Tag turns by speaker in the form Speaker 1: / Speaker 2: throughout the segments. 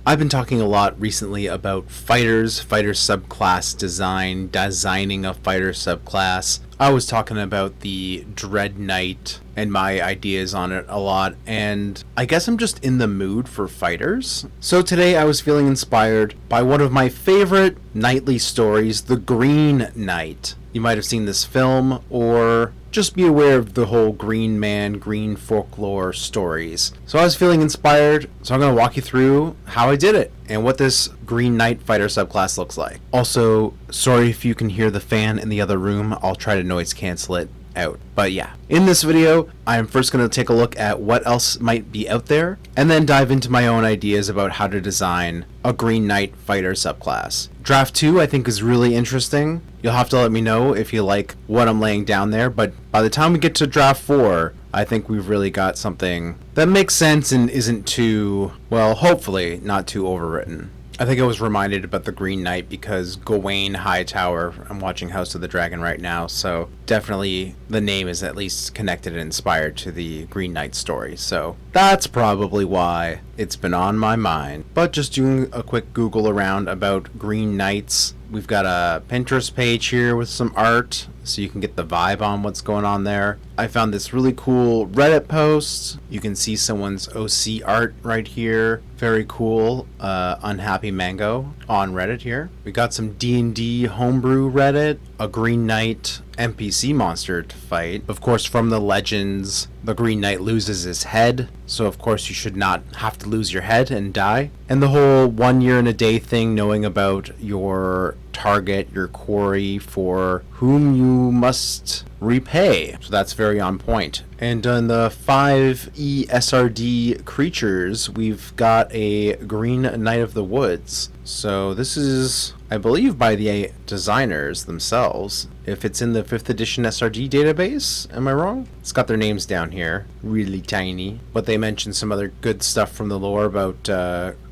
Speaker 1: I've been talking a lot recently about fighters, fighter subclass design, designing a fighter subclass. I was talking about the Dread Knight and my ideas on it a lot, and I guess I'm just in the mood for fighters. So today I was feeling inspired by one of my favorite knightly stories, The Green Knight. You might have seen this film, or just be aware of the whole green man, green folklore stories. So I was feeling inspired, so I'm going to walk you through how I did it and what this Green Knight fighter subclass looks like. Also, sorry if you can hear the fan in the other room. I'll try to noise cancel it out. But yeah, in this video, I'm first going to take a look at what else might be out there, and then dive into my own ideas about how to design a Green Knight fighter subclass. Draft 2 I think is really interesting. You'll have to let me know if you like what I'm laying down there, but by the time we get to Draft 4, I think we've really got something that makes sense and isn't too, well, hopefully not too overwritten. I think I was reminded about the Green Knight because Gawain Hightower, I'm watching House of the Dragon right now, so definitely the name is at least connected and inspired to the Green Knight story, so that's probably why it's been on my mind. But just doing a quick Google around about Green Knights, we've got a Pinterest page here with some art, so you can get the vibe on what's going on there. I found this really cool Reddit post. You can see someone's OC art right here. Very cool. Unhappy Mango on Reddit here. We got some D&D Homebrew Reddit. A Green Knight NPC monster to fight. Of course, from the legends, the Green Knight loses his head, so of course you should not have to lose your head and die. And the whole 1 year and a day thing, knowing about your target, your quarry, for whom you must repay. So that's very on point. And on the 5e SRD creatures, we've got a Green Knight of the Woods. So this is, I believe, by the designers themselves. If it's in the 5th edition SRD database, am I wrong? It's got their names down here, really tiny. But they mentioned some other good stuff from the lore about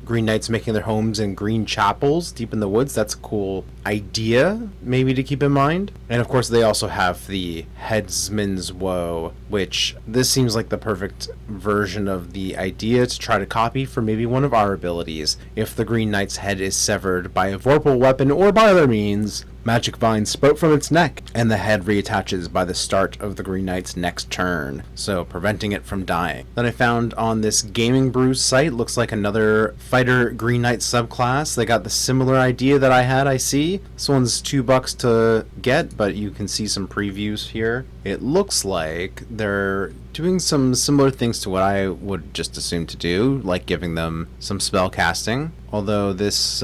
Speaker 1: Green Knights making their homes in green chapels deep in the woods. That's a cool idea, maybe, to keep in mind. And of course, they also have the Headsman's Woe, which this seems like the perfect version of the idea to try to copy for maybe one of our abilities. If the Green Knight's head is severed by a vorpal weapon or by other means, magic vines sprout from its neck, and the head reattaches by the start of the Green Knight's next turn, so preventing it from dying. Then I found on this Gaming Brew site, looks like another fighter Green Knight subclass. They got the similar idea that I had, I see. This one's $2 to get, but you can see some previews here. It looks like they're doing some similar things to what I would just assume to do, like giving them some spell casting. Although this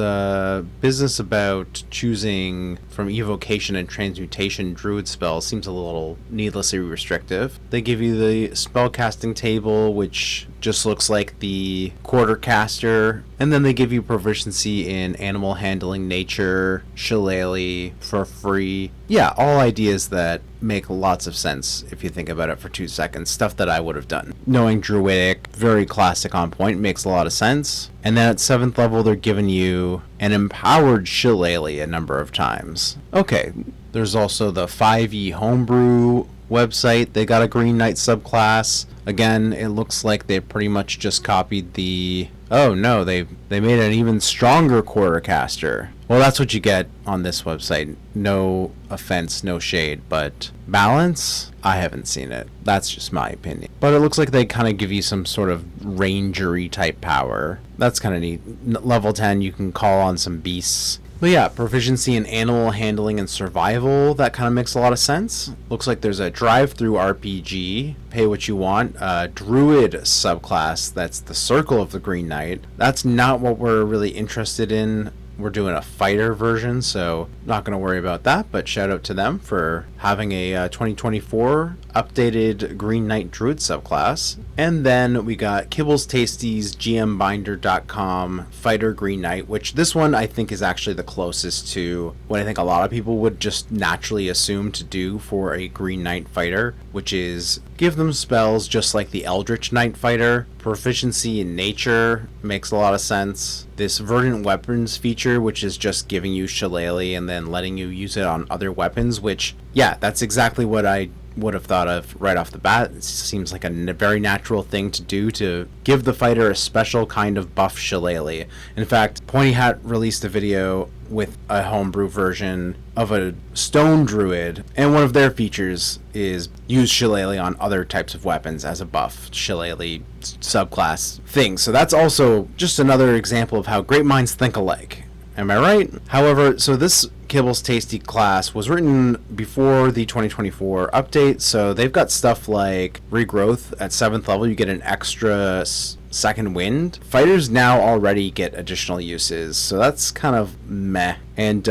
Speaker 1: business about choosing from evocation and transmutation druid spells seems a little needlessly restrictive. They give you the spellcasting table, which just looks like the quartercaster, and then they give you proficiency in animal handling, nature, shillelagh for free. Yeah, all ideas that make lots of sense if you think about it for 2 seconds. Stuff that I would have done. Knowing Druidic, very classic on point, makes a lot of sense. And then at 7th level, they're giving you an empowered shillelagh a number of times. Okay, there's also the 5e Homebrew website. They got a Green Knight subclass. Again, it looks like they pretty much just copied the... Oh no, they made an even stronger quartercaster. Well, that's what you get on this website. No offense, no shade, but balance? I haven't seen it. That's just my opinion. But it looks like they kind of give you some sort of rangery type power. That's kind of neat. Level 10, you can call on some beasts. But yeah, proficiency in animal handling and survival, that kind of makes a lot of sense. Looks like there's a drive-through RPG, pay what you want, druid subclass, that's the Circle of the Green Knight. That's not what we're really interested in. We're doing a fighter version, so not going to worry about that, but shout out to them for having a 2024 updated Green Knight Druid subclass. And then we got Kibbles Tasties GMBinder.com Fighter Green Knight, which this one I think is actually the closest to what I think a lot of people would just naturally assume to do for a Green Knight fighter, which is give them spells just like the Eldritch Knight fighter. Proficiency in nature makes a lot of sense. This verdant weapons feature, which is just giving you shillelagh and then letting you use it on other weapons, which, yeah, that's exactly what I would have thought of right off the bat. It seems like a very natural thing to do to give the fighter a special kind of buff shillelagh. In fact, Pointy Hat released a video with a homebrew version of a stone druid, and one of their features is use shillelagh on other types of weapons as a buff shillelagh subclass thing. So that's also just another example of how great minds think alike. Am I right? However, so this Kibbles Tasty class was written before the 2024 update, so they've got stuff like regrowth at 7th level. You get an extra second wind. Fighters now already get additional uses, so that's kind of meh. And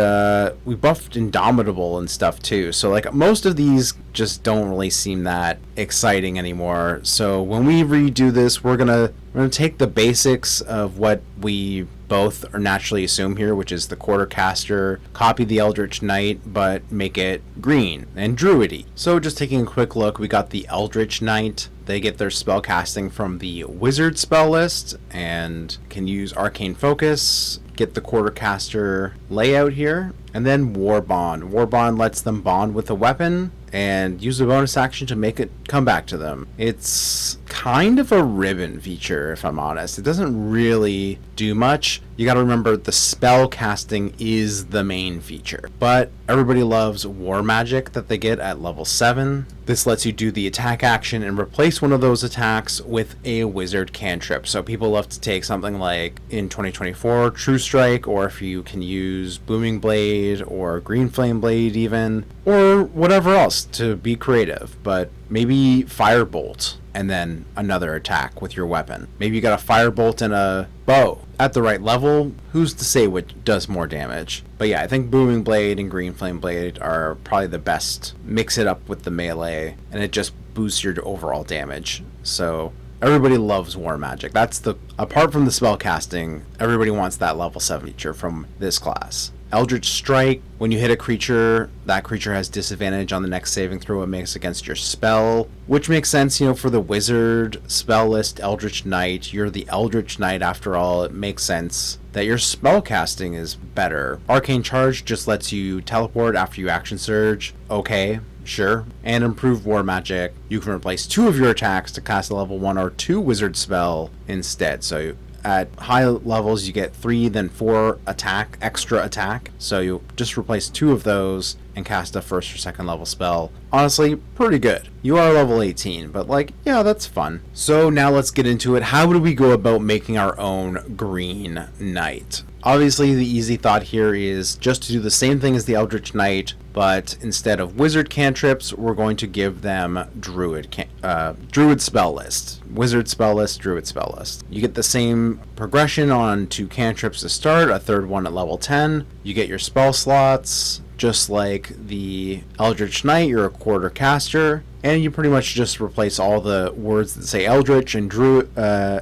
Speaker 1: we buffed Indomitable and stuff too, so like most of these just don't really seem that exciting anymore. So when we redo this, we're gonna take the basics of what we both are naturally assume here, which is the Quartercaster, copy the Eldritch Knight, but make it green and druidy. So just taking a quick look, we got the Eldritch Knight. They get their spell casting from the Wizard spell list and can use Arcane Focus, get the Quartercaster layout here, and then War Bond. War Bond lets them bond with a weapon and use a bonus action to make it come back to them. It's kind of a ribbon feature, if I'm honest. It doesn't really do much. You gotta remember the spell casting is the main feature, but everybody loves War Magic that they get at level 7. This lets you do the attack action and replace one of those attacks with a wizard cantrip. So people love to take something like in 2024 True Strike, or if you can use Booming Blade or Green Flame Blade even, or whatever else to be creative, but maybe Firebolt and then another attack with your weapon. Maybe you got a Firebolt and a bow. At the right level, who's to say which does more damage? But yeah, I think Booming Blade and Green Flame Blade are probably the best. Mix it up with the melee, and it just boosts your overall damage. So everybody loves War Magic. That's the, apart from the spell casting, everybody wants that level 7 feature from this class. Eldritch Strike, when you hit a creature, that creature has disadvantage on the next saving throw it makes against your spell, which makes sense, you know, for the wizard spell list Eldritch Knight. You're the Eldritch Knight after all. It makes sense that your spell casting is better. Arcane Charge just lets you teleport after you action surge. Okay, sure. And Improved War Magic, you can replace 2 of your attacks to cast a level 1 or 2 wizard spell instead. So at high levels, you get 3, then 4 extra attack. So you just replace 2 of those and cast a 1st or 2nd level spell. Honestly, pretty good. You are level 18, but like, yeah, that's fun. So now let's get into it. How do we go about making our own Green Knight? Obviously, the easy thought here is just to do the same thing as the Eldritch Knight, but instead of wizard cantrips, we're going to give them druid spell list. Wizard spell list, druid spell list. You get the same progression on 2 cantrips to start, a 3rd one at level 10. You get your spell slots, just like the Eldritch Knight, you're a Quartercaster, and you pretty much just replace all the words that say Eldritch and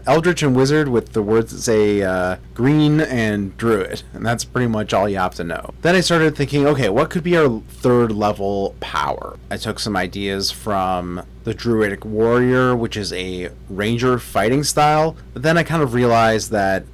Speaker 1: Eldritch and Wizard with the words that say Green and Druid, and that's pretty much all you have to know. Then I started thinking, okay, what could be our 3rd level power? I took some ideas from the Druidic Warrior, which is a ranger fighting style, but then I kind of realized that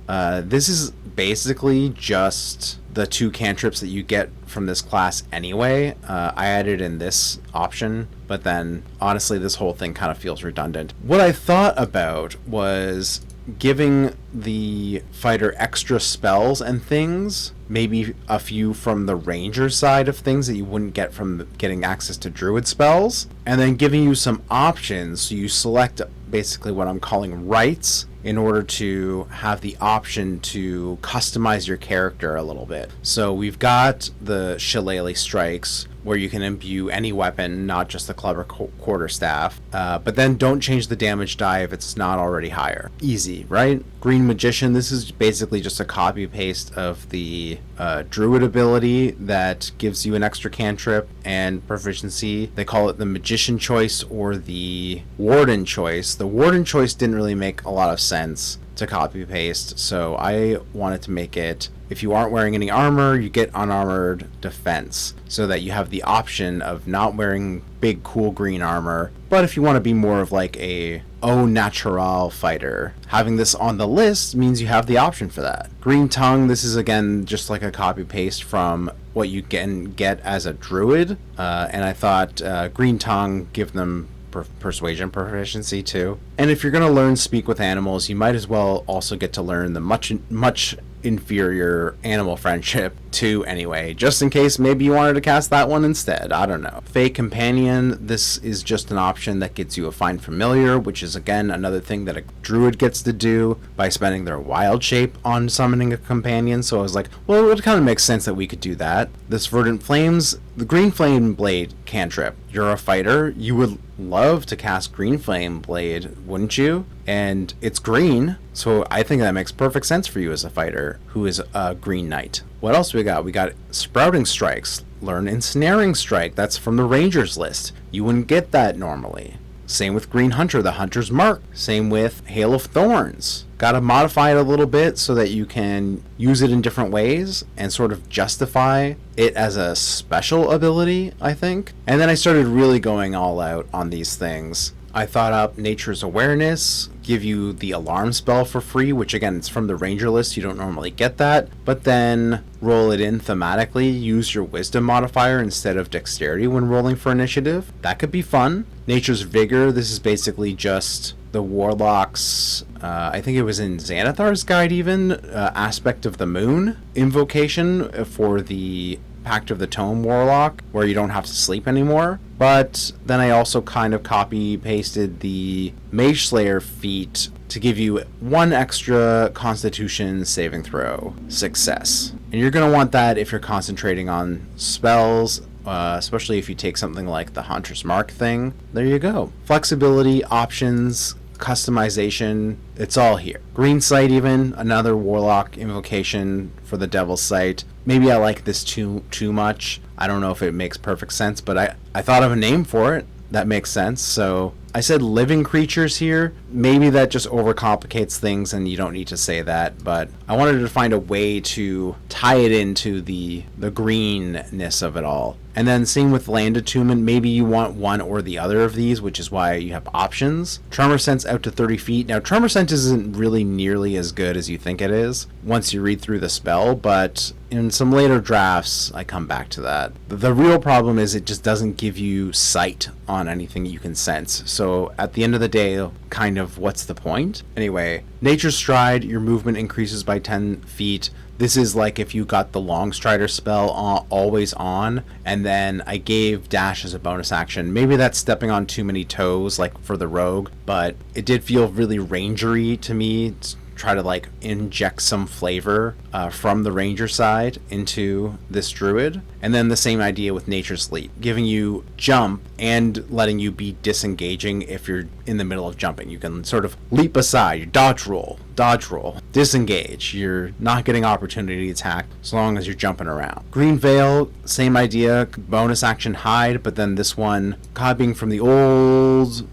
Speaker 1: this is basically just the 2 cantrips that you get from this class anyway. I added in this option, but then honestly this whole thing kind of feels redundant. What I thought about was giving the fighter extra spells and things, maybe a few from the ranger side of things that you wouldn't get from getting access to druid spells, and then giving you some options so you select basically what I'm calling rights in order to have the option to customize your character a little bit. So we've got the Shillelagh Strikes, where you can imbue any weapon, not just the club or quarterstaff, but then don't change the damage die if it's not already higher. Easy, right? Green Magician, this is basically just a copy paste of the druid ability that gives you an extra cantrip and proficiency. They call it the Magician choice or the Warden choice. The Warden choice didn't really make a lot of sense to copy paste. So I wanted to make it, if you aren't wearing any armor, you get unarmored defense, so that you have the option of not wearing big cool green armor. But if you want to be more of like a au natural fighter, having this on the list means you have the option for that. Green tongue, this is again just like a copy paste from what you can get as a druid, and I thought green tongue, give them persuasion proficiency too. And if you're going to learn speak with animals, you might as well also get to learn the much inferior animal friendship too, anyway, just in case maybe you wanted to cast that one instead. I don't know. Fey companion, this is just an option that gets you a find familiar, which is again another thing that a druid gets to do by spending their wild shape on summoning a companion. So I was like, well, it kind of makes sense that we could do that. This verdant flames, the green flame blade cantrip, you're a fighter, you would love to cast green flame blade, wouldn't you? And it's green, so I think that makes perfect sense for you as a fighter who is a green knight. What else we got? We got sprouting strikes. Learn ensnaring strike. That's from the rangers list. You wouldn't get that normally. Same with green hunter, the hunter's mark. Same with hail of thorns. Got to modify it a little bit so that you can use it in different ways and sort of justify it as a special ability, I think. And then I started really going all out on these things. I thought up Nature's Awareness, give you the alarm spell for free, which again, it's from the ranger list, you don't normally get that, but then roll it in thematically, use your wisdom modifier instead of dexterity when rolling for initiative. That could be fun. Nature's Vigor, this is basically just the warlock's, I think it was in Xanathar's guide even, aspect of the moon invocation for the Pact of the Tome warlock, where you don't have to sleep anymore. But then I also kind of copy pasted the Mage Slayer feat to give you one extra Constitution saving throw success. And you're going to want that if you're concentrating on spells, especially if you take something like the Hunter's Mark thing. There you go. Flexibility, options, customization, it's all here. Green Sight even, another warlock invocation for the Devil's Sight. Maybe I like this too much. I don't know if it makes perfect sense, but I thought of a name for it that makes sense. So I said living creatures here. Maybe that just overcomplicates things and you don't need to say that, but I wanted to find a way to tie it into the greenness of it all. And then same with land attunement, maybe you want one or the other of these, which is why you have options. Tremor Sense out to 30 feet. Now Tremor Sense isn't really nearly as good as you think it is once you read through the spell, but in some later drafts I come back to that. The real problem is it just doesn't give you sight on anything you can sense. So at the end of the day, kind of what's the point? Anyway, Nature's Stride, your movement increases by 10 feet. This is like if you got the Long Strider spell always on, and then I gave dash as a bonus action. Maybe that's stepping on too many toes, like for the rogue, but it did feel really rangery to me. Try to like inject some flavor from the ranger side into this druid. And then the same idea with Nature's Leap, giving you jump and letting you be disengaging if you're in the middle of jumping. You can sort of leap aside, you dodge roll, disengage. You're not getting opportunity attack as long as you're jumping around. Green Veil, same idea, bonus action hide, but then this one copying from the old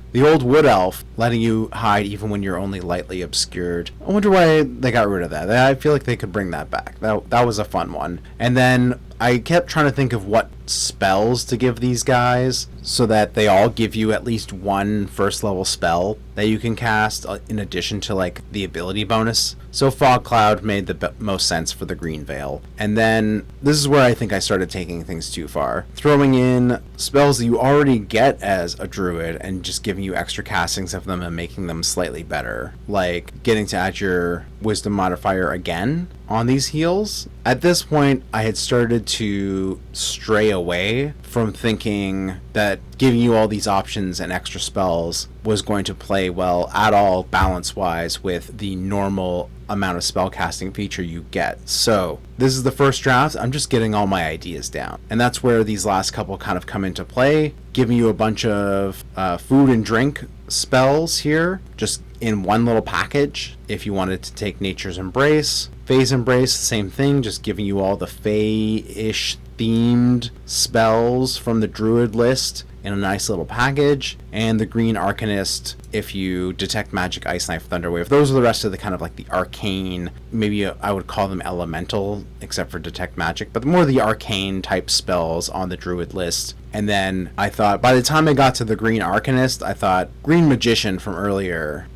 Speaker 1: wood elf, letting you hide even when you're only lightly obscured. I wonder why they got rid of that. I feel like they could bring that back. That was a fun one. And then I kept trying to think of what spells to give these guys so that they all give you at least one first level spell that you can cast in addition to like the ability bonus. So Fog Cloud made the most sense for the Green Veil. And then this is where I think I started taking things too far. Throwing in spells that you already get as a druid and just giving you extra castings of them and making them slightly better. Like getting to add your wisdom modifier again on these heals. At this point, I had started to stray away from thinking that giving you all these options and extra spells was going to play well at all balance-wise with the normal amount of spellcasting feature you get. So this is the first draft. I'm just getting all my ideas down. And that's where these last couple kind of come into play, giving you a bunch of food and drink spells here, just in one little package. If you wanted to take Nature's Embrace, Fae's Embrace, same thing, just giving you all the Fae-ish themed spells from the Druid list in a nice little package, and the green Arcanist if you detect magic, ice knife, thunderwave. Those are the rest of the kind of like the arcane, maybe I would call them elemental, except for detect magic, but more the arcane type spells on the druid list. And then I thought, by the time I got to the green Arcanist, I thought green magician from earlier.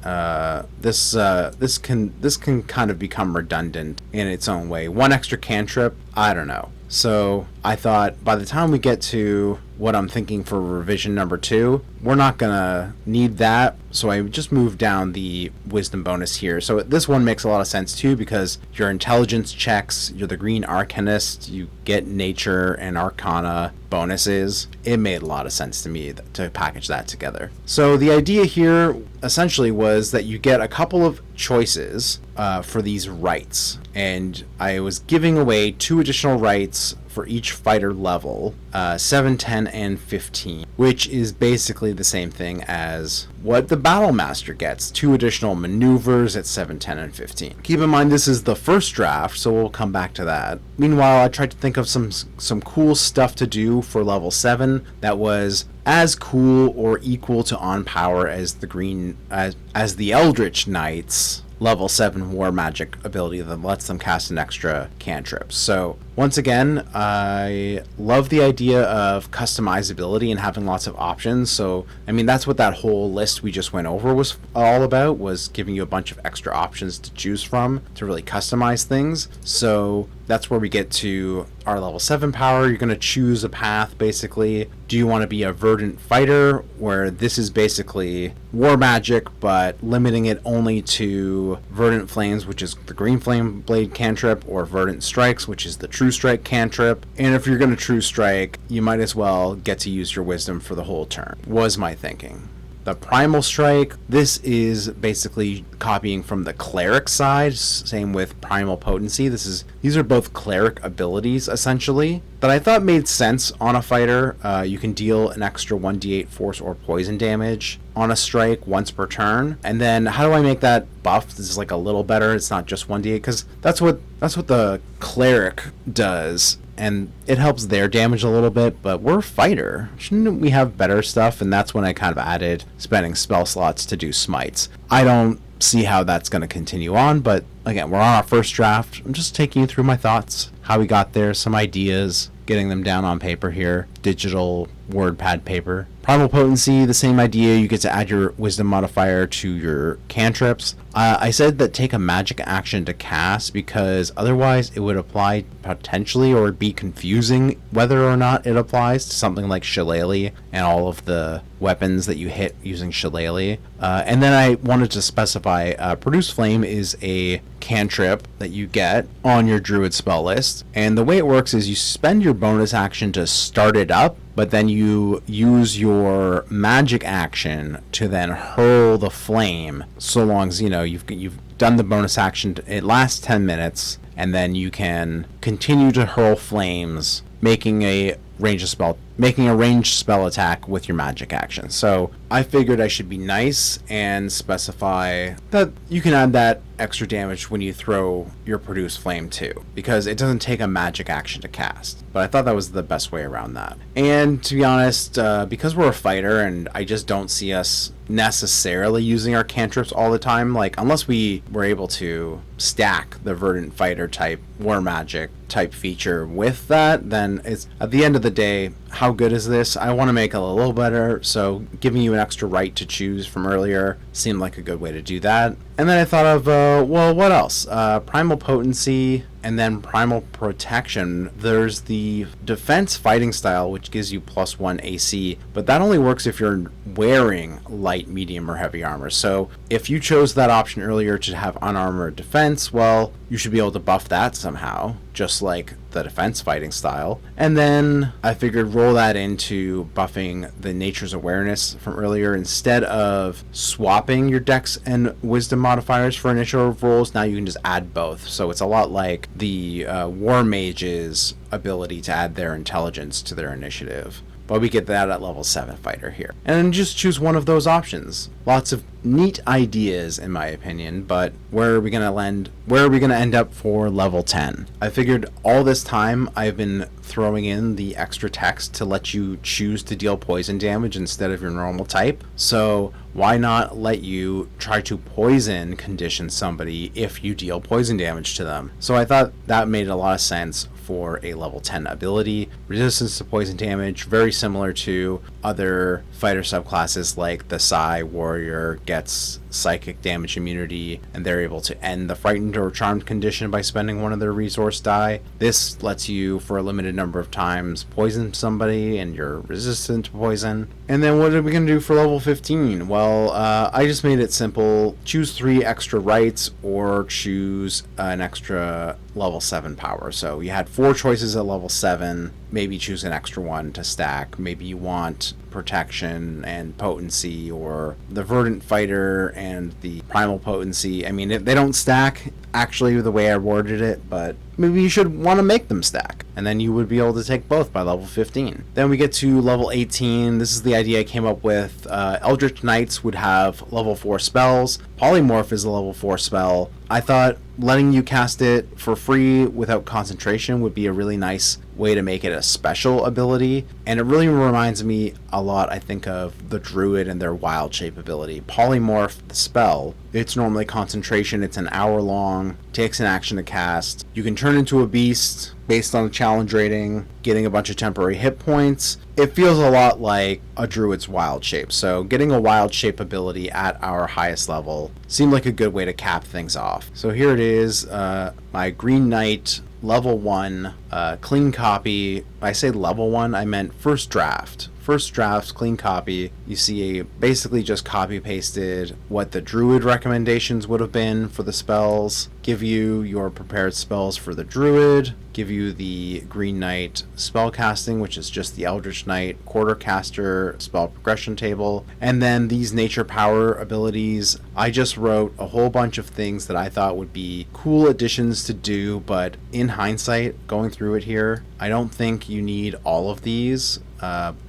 Speaker 1: This can kind of become redundant in its own way. One extra cantrip, I don't know. So I thought by the time we get to what I'm thinking for revision number 2, we're not gonna need that. So I just moved down the wisdom bonus here. So this one makes a lot of sense too, because your intelligence checks, you're the green Arcanist, you get nature and arcana bonuses. It made a lot of sense to me to package that together. So the idea here essentially was that you get a couple of choices for these rights, and I was giving away 2 additional rights for each fighter level, 7, 10, and 15, which is basically the same thing as what the Battle Master gets, 2 additional maneuvers at 7, 10, and 15. Keep in mind this is the first draft, so we'll come back to that. Meanwhile, I tried to think of some cool stuff to do for level 7 that was as cool or equal to on power as the green as the Eldritch Knights level 7 war magic ability that lets them cast an extra cantrip. So once again, I love the idea of customizability and having lots of options. So I mean, that's what that whole list we just went over was all about, was giving you a bunch of extra options to choose from to really customize things. So that's where we get to our level 7 power. You're going to choose a path, basically. Do you want to be a verdant fighter, where this is basically war magic, but limiting it only to verdant flames, which is the green flame blade cantrip, or verdant strikes, which is the true strike cantrip. And if you're going to true strike, you might as well get to use your wisdom for the whole turn, was my thinking. The Primal Strike, this is basically copying from the Cleric side, same with Primal Potency. These are both Cleric abilities, essentially, that I thought made sense on a fighter. You can deal an extra 1d8 force or poison damage on a strike once per turn. And then how do I make that buff? This is like a little better. It's not just 1d8, because that's what the Cleric does. And it helps their damage a little bit, but we're a fighter. Shouldn't we have better stuff? And that's when I kind of added spending spell slots to do smites. I don't see how that's going to continue on, but again, we're on our first draft. I'm just taking you through my thoughts, how we got there, some ideas, getting them down on paper here, digital WordPad paper. Primal Potency, the same idea. You get to add your wisdom modifier to your cantrips. I said that take a magic action to cast, because otherwise it would apply potentially, or be confusing whether or not it applies to something like Shillelagh and all of the weapons that you hit using Shillelagh. And then I wanted to specify Produce Flame is a cantrip that you get on your druid spell list, and the way it works is you spend your bonus action to start it up, but then you use your magic action to then hurl the flame, so long as you've done the bonus action. It lasts 10 minutes, and then you can continue to hurl flames, making a ranged spell attack with your magic action. So I figured I should be nice and specify that you can add that extra damage when you throw your Produce Flame too, because it doesn't take a magic action to cast. But I thought that was the best way around that. And to be honest, because we're a fighter and I just don't see us necessarily using our cantrips all the time, like unless we were able to stack the verdant fighter type war magic type feature with that, then it's at the end of the day, how good is this? I want to make it a little better, so giving you an extra right to choose from earlier seemed like a good way to do that. And then I thought of, well, what else? Primal Potency, and then Primal Protection. There's the Defense Fighting Style, which gives you +1 AC, but that only works if you're wearing light, medium, or heavy armor. So if you chose that option earlier to have unarmored defense, well, you should be able to buff that somehow, just like the Defense Fighting Style. And then I figured roll that into buffing the Nature's Awareness from earlier. Instead of swapping your Dex and Wisdom modifiers for initiative rolls, now you can just add both. So it's a lot like the War Mage's ability to add their intelligence to their initiative. But we get that at level 7 fighter here. And then just choose one of those options. Lots of neat ideas in my opinion, but where are we going to land? Where are we going to end up for level 10? I figured all this time I've been throwing in the extra text to let you choose to deal poison damage instead of your normal type. So why not let you try to poison condition somebody if you deal poison damage to them? So I thought that made a lot of sense for a level 10 ability. Resistance to poison damage, very similar to other fighter subclasses like the Psi Warrior gets psychic damage immunity, and they're able to end the frightened or charmed condition by spending one of their resource die. This lets you, for a limited number of times, poison somebody, and you're resistant to poison. And then what are we going to do for level 15? Well, I just made it simple. Choose 3 extra rights, or choose an extra level 7 power. So you had 4 choices at level 7. Maybe choose an extra one to stack. Maybe you want protection and potency, or the verdant fighter and the primal potency. I mean, they don't stack actually the way I worded it, but maybe you should want to make them stack, and then you would be able to take both by level 15. Then we get to level 18. This is the idea I came up with. Eldritch Knights would have level 4 spells. Polymorph is a level 4 spell. I thought letting you cast it for free without concentration would be a really nice way to make it a special ability, and it really reminds me a lot, I think, of the Druid and their wild shape ability. Polymorph, the spell, it's normally concentration, it's an hour long, takes an action to cast. You can turn into a beast based on a challenge rating, getting a bunch of temporary hit points. It feels a lot like a Druid's wild shape, so getting a wild shape ability at our highest level seemed like a good way to cap things off. So here it is, my Green Knight level 1 clean copy. I say level 1, I meant first draft. First draft, clean copy. You see basically just copy pasted what the Druid recommendations would have been for the spells, give you your prepared spells for the Druid, give you the Green Knight spell casting, which is just the Eldritch Knight quartercaster spell progression table, and then these nature power abilities. I just wrote a whole bunch of things that I thought would be cool additions to do, but in hindsight, going through it here, I don't think you need all of these.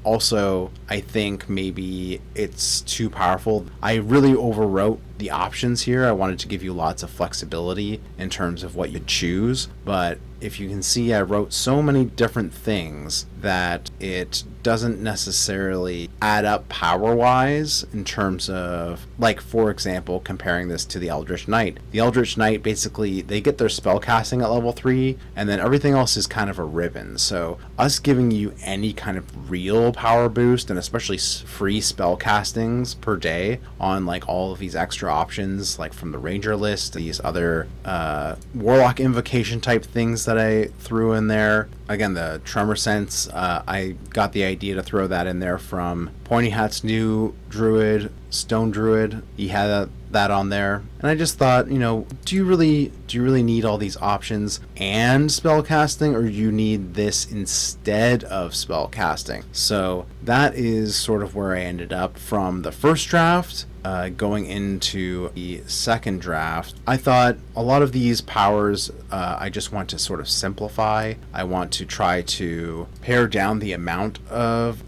Speaker 1: Also, I think maybe it's too powerful. I really overwrote the options here. I wanted to give you lots of flexibility in terms of what you choose, but if you can see, I wrote so many different things that it doesn't necessarily add up power-wise in terms of, like, for example, comparing this to the Eldritch Knight. The Eldritch Knight, basically, they get their spell casting at level 3, and then everything else is kind of a ribbon. So us giving you any kind of real power boost, and especially free spell castings per day on, like, all of these extra options, like from the Ranger list, these other Warlock Invocation type things that I threw in there. Again, the Tremor Sense, I got the idea to throw that in there from Pointy Hat's new Druid, Stone Druid. He had that on there, and I just thought, do you really need all these options and spell casting, or do you need this instead of spell casting? So that is sort of where I ended up from the first draft. Going into the second draft, I thought a lot of these powers I just want to sort of simplify. I want to try to pare down the amount of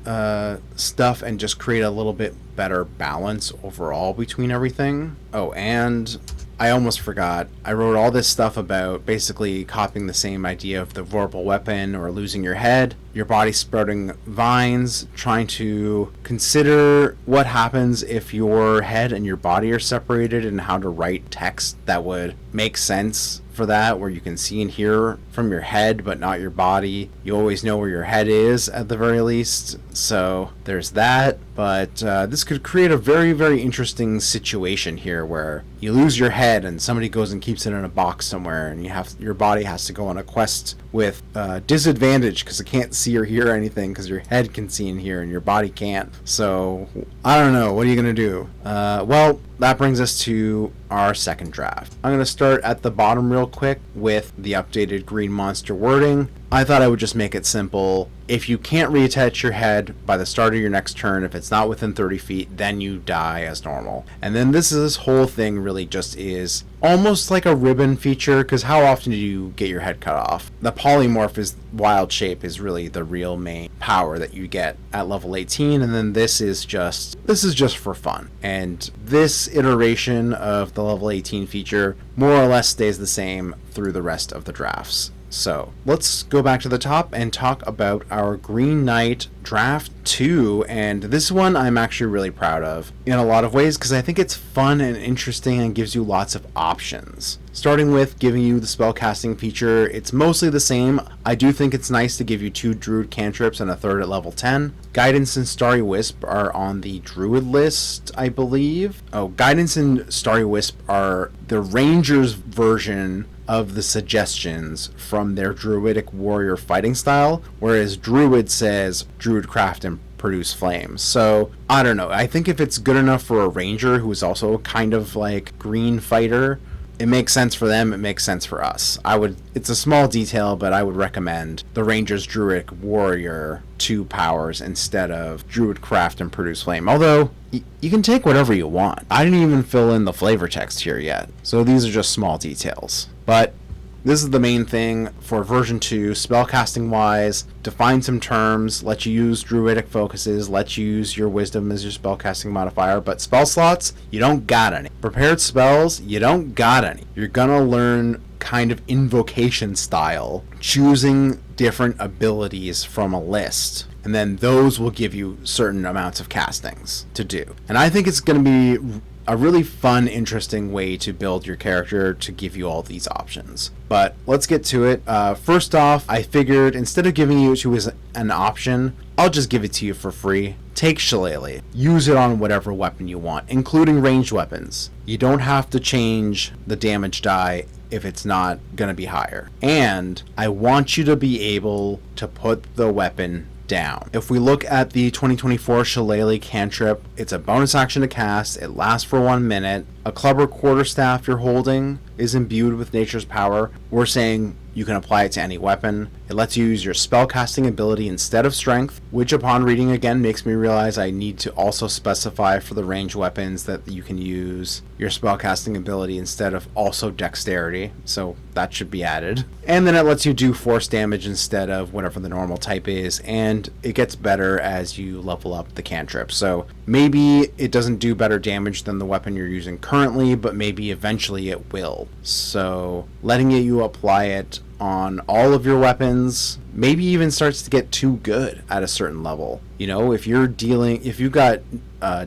Speaker 1: stuff and just create a little bit better balance overall between everything. Oh, and I almost forgot. I wrote all this stuff about basically copying the same idea of the vorpal weapon or losing your head, your body sprouting vines, trying to consider what happens if your head and your body are separated and how to write text that would make sense for that, where you can see and hear from your head but not your body. You always know where your head is at the very least, so there's that. But this could create a very, very interesting situation here where you lose your head and somebody goes and keeps it in a box somewhere, and your body has to go on a quest with disadvantage because it can't see or hear anything because your head can see and hear and your body can't. So I don't know, what are you gonna do? Well, that brings us to our second draft. I'm gonna start at the bottom real quick with the updated green monster wording. I thought I would just make it simple. if you can't reattach your head by the start of your next turn, if it's not within 30 feet, then you die as normal. And then this whole thing really just is almost like a ribbon feature, because how often do you get your head cut off? The polymorph is wild shape is really the real main power that you get at level 18, and then this is just for fun. And this iteration of the level 18 feature more or less stays the same through the rest of the drafts. So let's go back to the top and talk about our Green Knight Draft 2, and this one I'm actually really proud of in a lot of ways because I think it's fun and interesting and gives you lots of options. Starting with giving you the spellcasting feature, it's mostly the same. I do think it's nice to give you 2 Druid cantrips and a 3rd at level 10. Guidance and Starry Wisp are on the Druid list, I believe. Oh, Guidance and Starry Wisp are the Ranger's version of the suggestions from their Druidic warrior fighting style, whereas Druid says Druid craft and produce flames. So I don't know, I think if it's good enough for a ranger who is also kind of like green fighter, it makes sense for them, it makes sense for us. It's a small detail, but I would recommend the ranger's Druidic warrior 2 powers instead of Druid craft and produce flame, although you can take whatever you want. I didn't even fill in the flavor text here yet, so these are just small details. But this is the main thing for version 2, spellcasting wise. Define some terms, let you use druidic focuses, let you use your wisdom as your spellcasting modifier, but spell slots, you don't got any. Prepared spells, you don't got any. You're gonna learn kind of invocation style, choosing different abilities from a list, and then those will give you certain amounts of castings to do. And I think it's going to be a really fun, interesting way to build your character to give you all these options. But let's get to it. First off, I figured instead of giving you to as an option, I'll just give it to you for free. Take Shillelagh. Use it on whatever weapon you want, including ranged weapons. You don't have to change the damage die if it's not going to be higher. And I want you to be able to put the weapon down. If we look at the 2024 Shillelagh cantrip, it's a bonus action to cast. It lasts for 1 minute. A club or quarterstaff you're holding is imbued with nature's power. We're saying you can apply it to any weapon. It lets you use your spellcasting ability instead of strength, which upon reading again makes me realize I need to also specify for the ranged weapons that you can use your spellcasting ability instead of also dexterity, so that should be added. And then it lets you do force damage instead of whatever the normal type is, and it gets better as you level up the cantrip. So maybe it doesn't do better damage than the weapon you're using currently, but maybe eventually it will. So letting you apply it on all of your weapons maybe even starts to get too good at a certain level. You know, if you got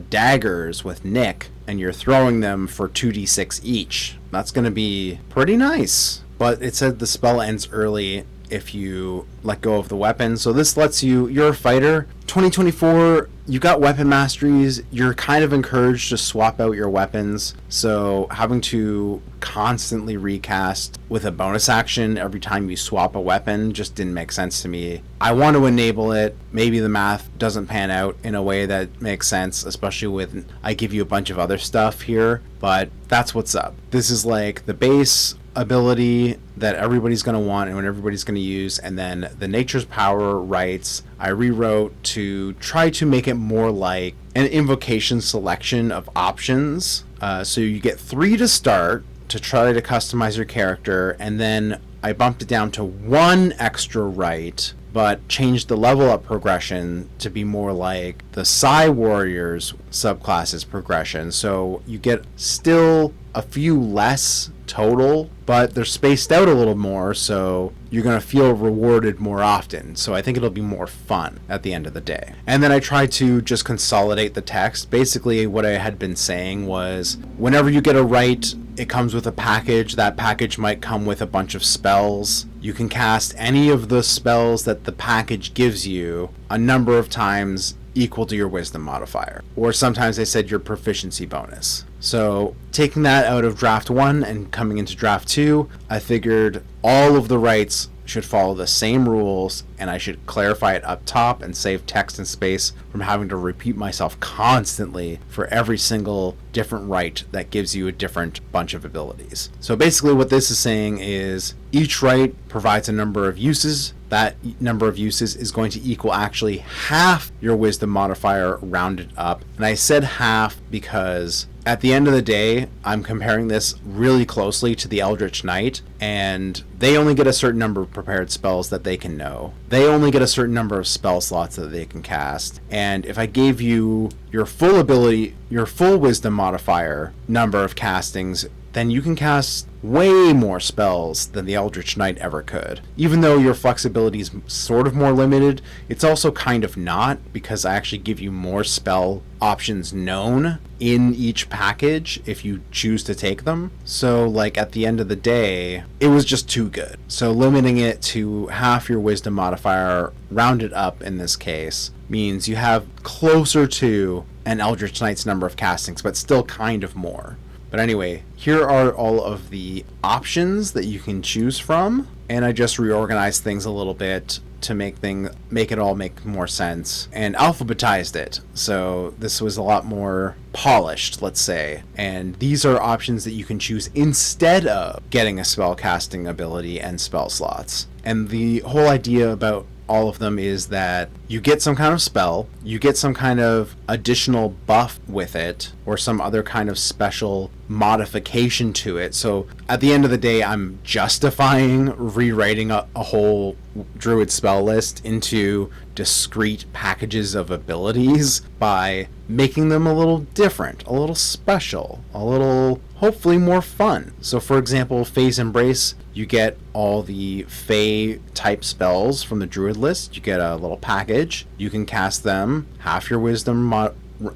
Speaker 1: daggers with Nick and you're throwing them for 2d6 each, that's going to be pretty nice. But it said the spell ends early if you let go of the weapon, so this lets you're a fighter. 2024, you got weapon masteries, you're kind of encouraged to swap out your weapons, so having to constantly recast with a bonus action every time you swap a weapon just didn't make sense to me. I want to enable it. Maybe the math doesn't pan out in a way that makes sense, especially with I give you a bunch of other stuff here, but that's what's up. This is like the base ability that everybody's going to want and what everybody's going to use, and then the nature's power rights I rewrote to try to make it more like an invocation selection of options. So you get 3 to start to try to customize your character, and then I bumped it down to 1 extra right, but changed the level up progression to be more like the Psy Warriors subclasses progression. So you get still a few less total, but they're spaced out a little more, so you're going to feel rewarded more often. So I think it'll be more fun at the end of the day. And then I tried to just consolidate the text. Basically, what I had been saying was whenever you get a right, it comes with a package. That package might come with a bunch of spells. You can cast any of the spells that the package gives you a number of times equal to your wisdom modifier, or sometimes they said your proficiency bonus. So taking that out of draft 1 and coming into draft 2, I figured all of the rights should follow the same rules, and I should clarify it up top and save text and space from having to repeat myself constantly for every single different right that gives you a different bunch of abilities. So basically what this is saying is each right provides a number of uses that number of uses is going to equal actually half your wisdom modifier rounded up. And I said half because at the end of the day, I'm comparing this really closely to the Eldritch Knight, and they only get a certain number of prepared spells that they can know. They only get a certain number of spell slots that they can cast. And if I gave you your full ability, your full wisdom modifier number of castings, then you can cast way more spells than the Eldritch Knight ever could. Even though your flexibility is sort of more limited, it's also kind of not, because I actually give you more spell options known in each package if you choose to take them. So like at the end of the day, it was just too good. So limiting it to half your wisdom modifier rounded up in this case means you have closer to an Eldritch Knight's number of castings, but still kind of more. But anyway, here are all of the options that you can choose from, and I just reorganized things a little bit to make it all make more sense, and alphabetized it. So this was a lot more polished, let's say. And these are options that you can choose instead of getting a spell casting ability and spell slots. And the whole idea about all of them is that you get some kind of spell, you get some kind of additional buff with it, or some other kind of special modification to it. So at the end of the day, I'm justifying rewriting a whole druid spell list into discrete packages of abilities by making them a little different, a little special, a little hopefully more fun. So for example, Phase Embrace, you get all the Fey type spells from the druid list. You get a little package. You can cast them, half your wisdom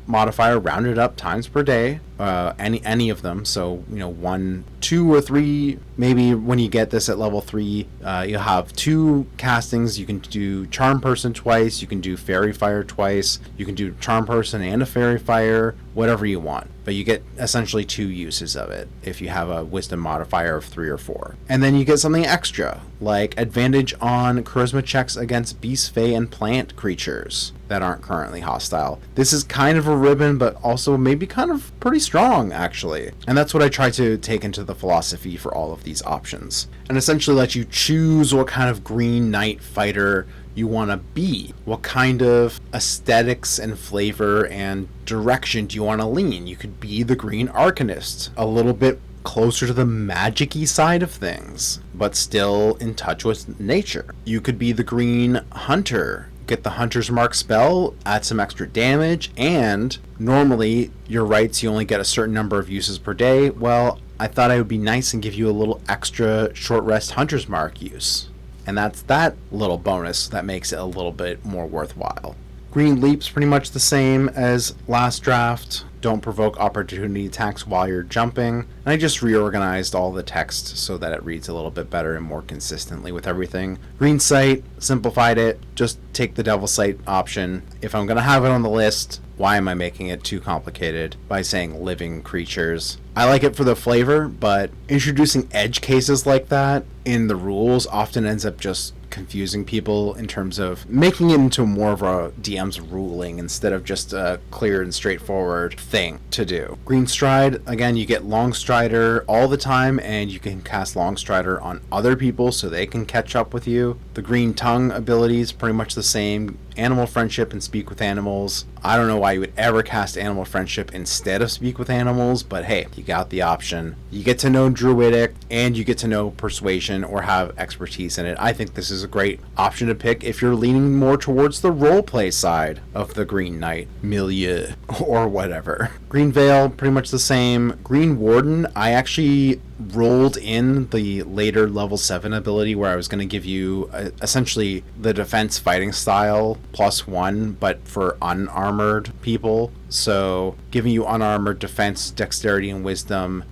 Speaker 1: modifier rounded up times per day, any of them. So 1, 2, or 3. Maybe when you get this at level 3, you'll have 2 castings. You can do Charm Person twice, you can do Fairy Fire twice, you can do Charm Person and a Fairy Fire, whatever you want. But you get essentially 2 uses of it if you have a wisdom modifier of 3 or 4. And then you get something extra, like advantage on charisma checks against beast, fey, and plant creatures that aren't currently hostile. This is kind of a ribbon, but also maybe kind of pretty strong, actually. And that's what I try to take into the philosophy for all of these options, and essentially let you choose what kind of Green Knight fighter you want to be. What kind of aesthetics and flavor and direction do you want to lean? You could be the Green Arcanist, a little bit closer to the magic-y side of things, but still in touch with nature. You could be the Green Hunter, get the Hunter's Mark spell, add some extra damage, and normally your rights you only get a certain number of uses per day. Well, I thought I would be nice and give you a little extra short rest Hunter's Mark use. And that's that little bonus that makes it a little bit more worthwhile. Green Leap's pretty much the same as last draft. Don't provoke opportunity attacks while you're jumping. And I just reorganized all the text so that it reads a little bit better and more consistently with everything. Green Sight, simplified it. Just take the Devil Sight option. If I'm going to have it on the list, why am I making it too complicated by saying living creatures? I like it for the flavor, but introducing edge cases like that in the rules often ends up just confusing people in terms of making it into more of a DM's ruling instead of just a clear and straightforward thing to do. Green Stride, again, you get Long Strider all the time, and you can cast Long Strider on other people so they can catch up with you. The Green Tongue ability is pretty much the same. Animal Friendship and Speak with Animals. I don't know why you would ever cast Animal Friendship instead of Speak with Animals, but hey, you got the option. You get to know Druidic, and you get to know Persuasion or have expertise in it. I think this is a great option to pick if you're leaning more towards the roleplay side of the Green Knight milieu or whatever. Green Veil, pretty much the same. Green Warden, I actually rolled in the later level 7 ability where I was going to give you essentially the defense fighting style +1, but for unarmored people. So giving you unarmored defense, dexterity, and wisdom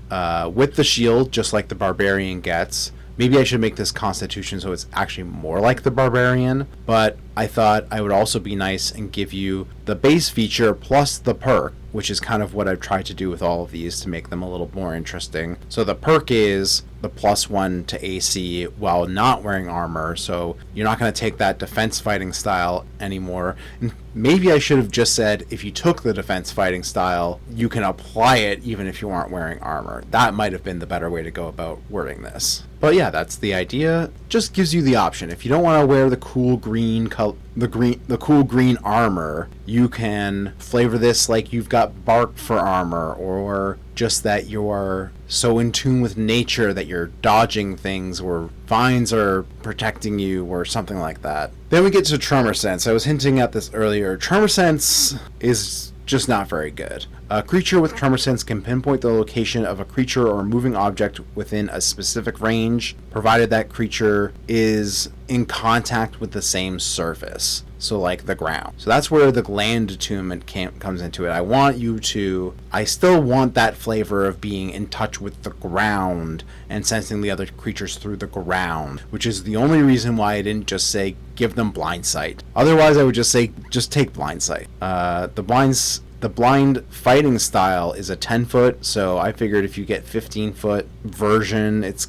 Speaker 1: with the shield, just like the barbarian gets. Maybe I should make this Constitution so it's actually more like the Barbarian, but I thought I would also be nice and give you the base feature plus the perk, which is kind of what I've tried to do with all of these to make them a little more interesting. So the perk is the +1 to AC while not wearing armor, so you're not going to take that defense fighting style anymore. And maybe I should have just said, if you took the defense fighting style, you can apply it even if you aren't wearing armor. That might have been the better way to go about wording this. But yeah, that's the idea. Just gives you the option. If you don't want to wear the cool green cool green armor, you can flavor this like you've got bark for armor, or just that you're so in tune with nature that you're dodging things, or vines are protecting you, or something like that. Then we get to Tremor Sense. I was hinting at this earlier. Tremor Sense is just not very good. A creature with Tremor Sense can pinpoint the location of a creature or moving object within a specific range, provided that creature is in contact with the same surface. So like the ground. So that's where the land attunement comes into it. I still want that flavor of being in touch with the ground and sensing the other creatures through the ground, which is the only reason why I didn't just say give them blind sight. Otherwise I would just say just take blind sight. The blind fighting style is a 10-foot, so I figured if you get 15-foot version, it's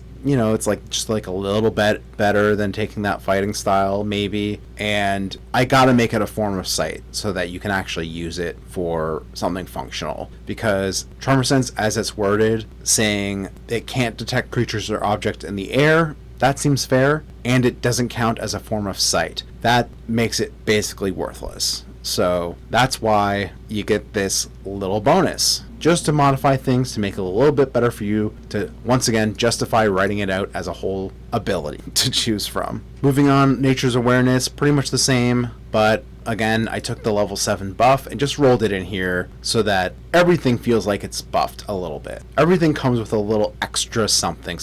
Speaker 1: like just like a little bit better than taking that fighting style maybe. And I gotta make it a form of sight so that you can actually use it for something functional, because Tremor Sense, as it's worded, saying it can't detect creatures or objects in the air, that seems fair, and it doesn't count as a form of sight. That makes it basically worthless. So that's why you get this little bonus, just to modify things to make it a little bit better for you to, once again, justify writing it out as a whole ability to choose from. Moving on, Nature's Awareness, pretty much the same, but again, I took the level 7 buff and just rolled it in here so that everything feels like it's buffed a little bit. Everything comes with a little extra something.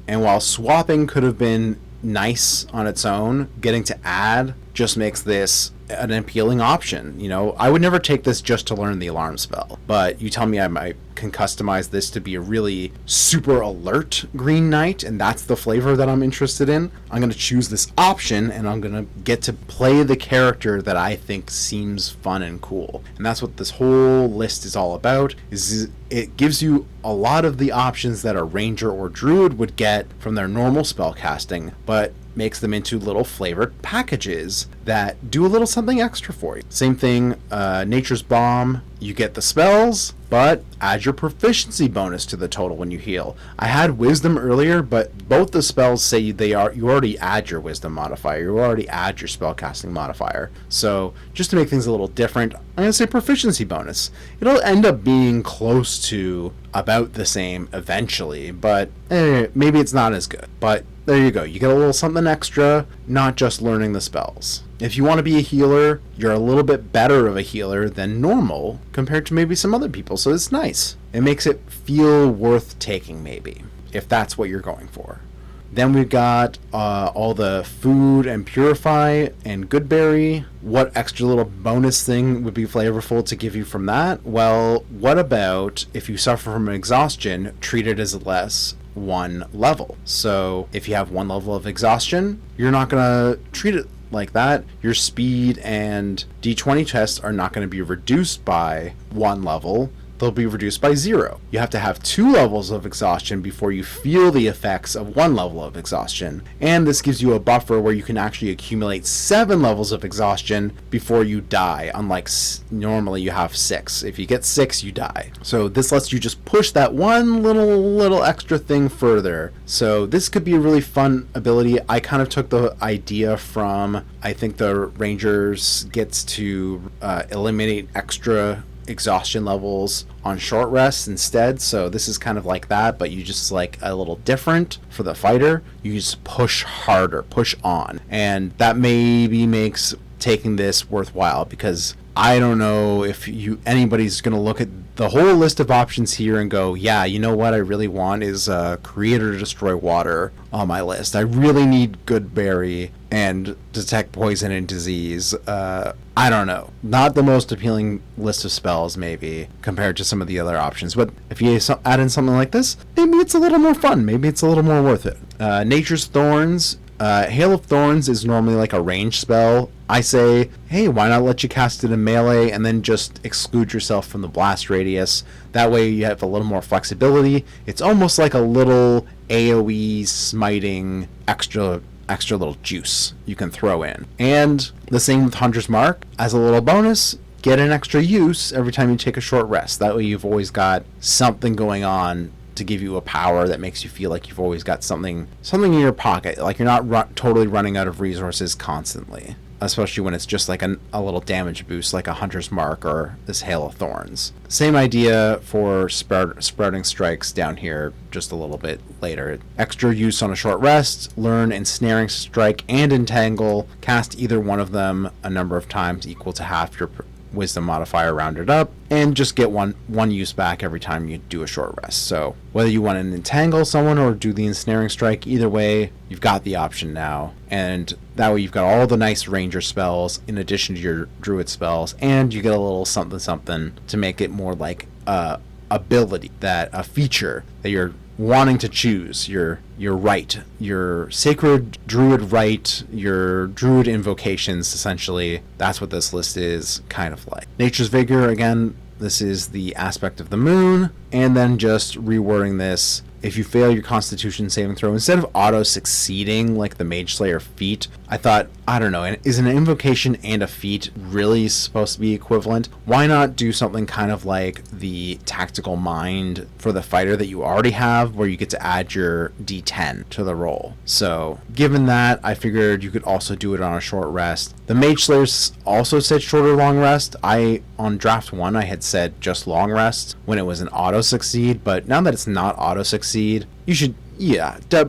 Speaker 1: And while swapping could have been nice on its own, getting to add just makes this an appealing option. I would never take this just to learn the alarm spell, but you tell me I can customize this to be a really super alert Green Knight, and that's the flavor that I'm interested in. I'm going to choose this option, and I'm going to get to play the character that I think seems fun and cool. And that's what this whole list is all about. It gives you a lot of the options that a ranger or druid would get from their normal spell casting, but makes them into little flavored packages that do a little something extra for you. Same thing, Nature's Bomb, you get the spells, but add your proficiency bonus to the total when you heal. I had Wisdom earlier, but both the spells say you already add your Wisdom modifier, you already add your spellcasting modifier. So just to make things a little different, I'm going to say proficiency bonus. It'll end up being close to about the same eventually, but maybe it's not as good. But there you go. You get a little something extra, not just learning the spells. If you want to be a healer, you're a little bit better of a healer than normal compared to maybe some other people, so it's nice. It makes it feel worth taking, maybe, if that's what you're going for. Then we've got all the food and purify and goodberry. What extra little bonus thing would be flavorful to give you from that? Well, what about if you suffer from exhaustion, treat it as less 1 level. So if you have 1 level of exhaustion, you're not going to treat it like that. Your speed and D20 tests are not going to be reduced by 1 level. They'll be reduced by 0. You have to have 2 levels of exhaustion before you feel the effects of 1 level of exhaustion. And this gives you a buffer where you can actually accumulate 7 levels of exhaustion before you die, unlike normally you have 6. If you get 6, you die. So this lets you just push that one little extra thing further. So this could be a really fun ability. I kind of took the idea from, I think the Rangers gets to eliminate extra exhaustion levels on short rests instead, so this is kind of like that, but you just like a little different for the fighter. You just push harder, push on, and that maybe makes taking this worthwhile, because I don't know if anybody's going to look at the whole list of options here and go, yeah, you know what I really want is create or destroy water on my list. I really need Goodberry and detect poison and disease. I don't know. Not the most appealing list of spells, maybe, compared to some of the other options. But if you add in something like this, maybe it's a little more fun. Maybe it's a little more worth it. Nature's Thorns. Hail of Thorns is normally like a range spell. I say, hey, why not let you cast it in melee and then just exclude yourself from the blast radius? That way you have a little more flexibility. It's almost like a little AoE smiting extra little juice you can throw in. And the same with Hunter's Mark. As a little bonus, get an extra use every time you take a short rest. That way you've always got something going on to give you a power that makes you feel like you've always got something in your pocket, like you're not totally running out of resources constantly, especially when it's just like a little damage boost like a Hunter's Mark or this Hail of Thorns. Same idea for Sprouting Strikes down here just a little bit later. Extra use on a short rest, learn Ensnaring Strike and Entangle, cast either one of them a number of times equal to half your wisdom modifier rounded up, and just get one use back every time you do a short rest. So whether you want to entangle someone or do the Ensnaring Strike, either way, you've got the option now. And that way you've got all the nice ranger spells in addition to your druid spells, and you get a little something to make it more like a ability, a feature that you're wanting to choose, your right, your sacred druid right, your druid invocations, essentially. That's what this list is kind of like. Nature's Vigor, again, this is the aspect of the moon, and then just rewording this. If you fail your Constitution saving throw, instead of auto-succeeding like the Mage Slayer feat, I thought, I don't know, is an invocation and a feat really supposed to be equivalent? Why not do something kind of like the Tactical Mind for the fighter that you already have, where you get to add your D10 to the roll? So, given that, I figured you could also do it on a short rest. The Mage Slayers also said short or long rest. On draft 1, I had said just long rest when it was an auto-succeed, but now that it's not auto-succeed, you should,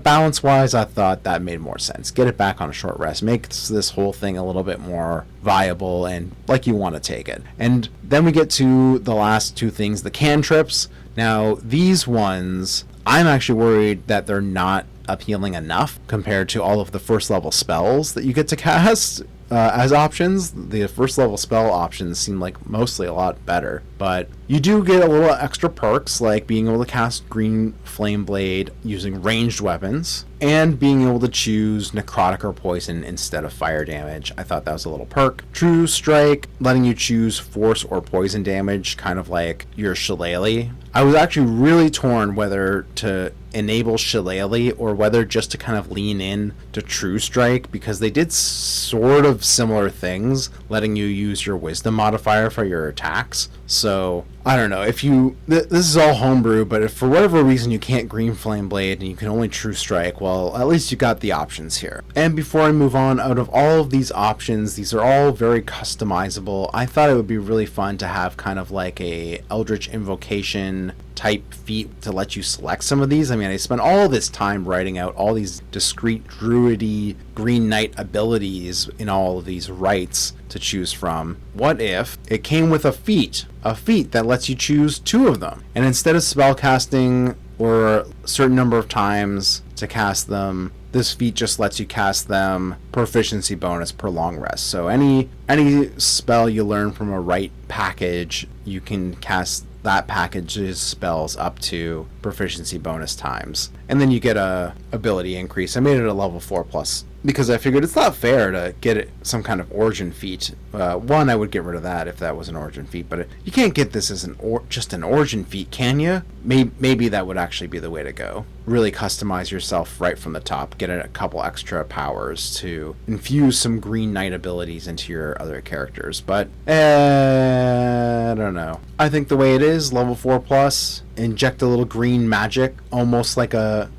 Speaker 1: balance wise, I thought that made more sense. Get it back on a short rest, makes this whole thing a little bit more viable and like you want to take it. And then we get to the last two things, the cantrips. Now these ones, I'm actually worried that they're not appealing enough compared to all of the first level spells that you get to cast as options. The first level spell options seem like mostly a lot better, but you do get a little extra perks like being able to cast Green Flame Blade using ranged weapons and being able to choose necrotic or poison instead of fire damage. I thought that was a little perk. True Strike, letting you choose force or poison damage, kind of like your Shillelagh. I was actually really torn whether to enable Shillelagh or whether just to kind of lean in to True Strike, because they did sort of similar things, letting you use your wisdom modifier for your attacks. So I don't know if you this is all homebrew, but if for whatever reason you can't Green Flame Blade and you can only True Strike, well, at least you got the options here. And before I move on, out of all of these options, these are all very customizable. I thought it would be really fun to have kind of like a Eldritch Invocation type feat to let you select some of these. I mean, I spent all this time writing out all these discrete druidy Green Knight abilities in all of these rights to choose from. What if it came with a feat that lets you choose two of them, and instead of spell casting or a certain number of times to cast them, this feat just lets you cast them proficiency bonus per long rest. So any spell you learn from a right package, you can cast that package's spells up to proficiency bonus times, and then you get a ability increase. I made it a level 4+ because I figured it's not fair to get it some kind of origin feat. One, I would get rid of that if that was an origin feat, but you can't get this as just an origin feat, can you? Maybe that would actually be the way to go. Really customize yourself right from the top, get a couple extra powers to infuse some Green Knight abilities into your other characters, but I don't know. I think the way it is, level 4+, inject a little green magic, almost like a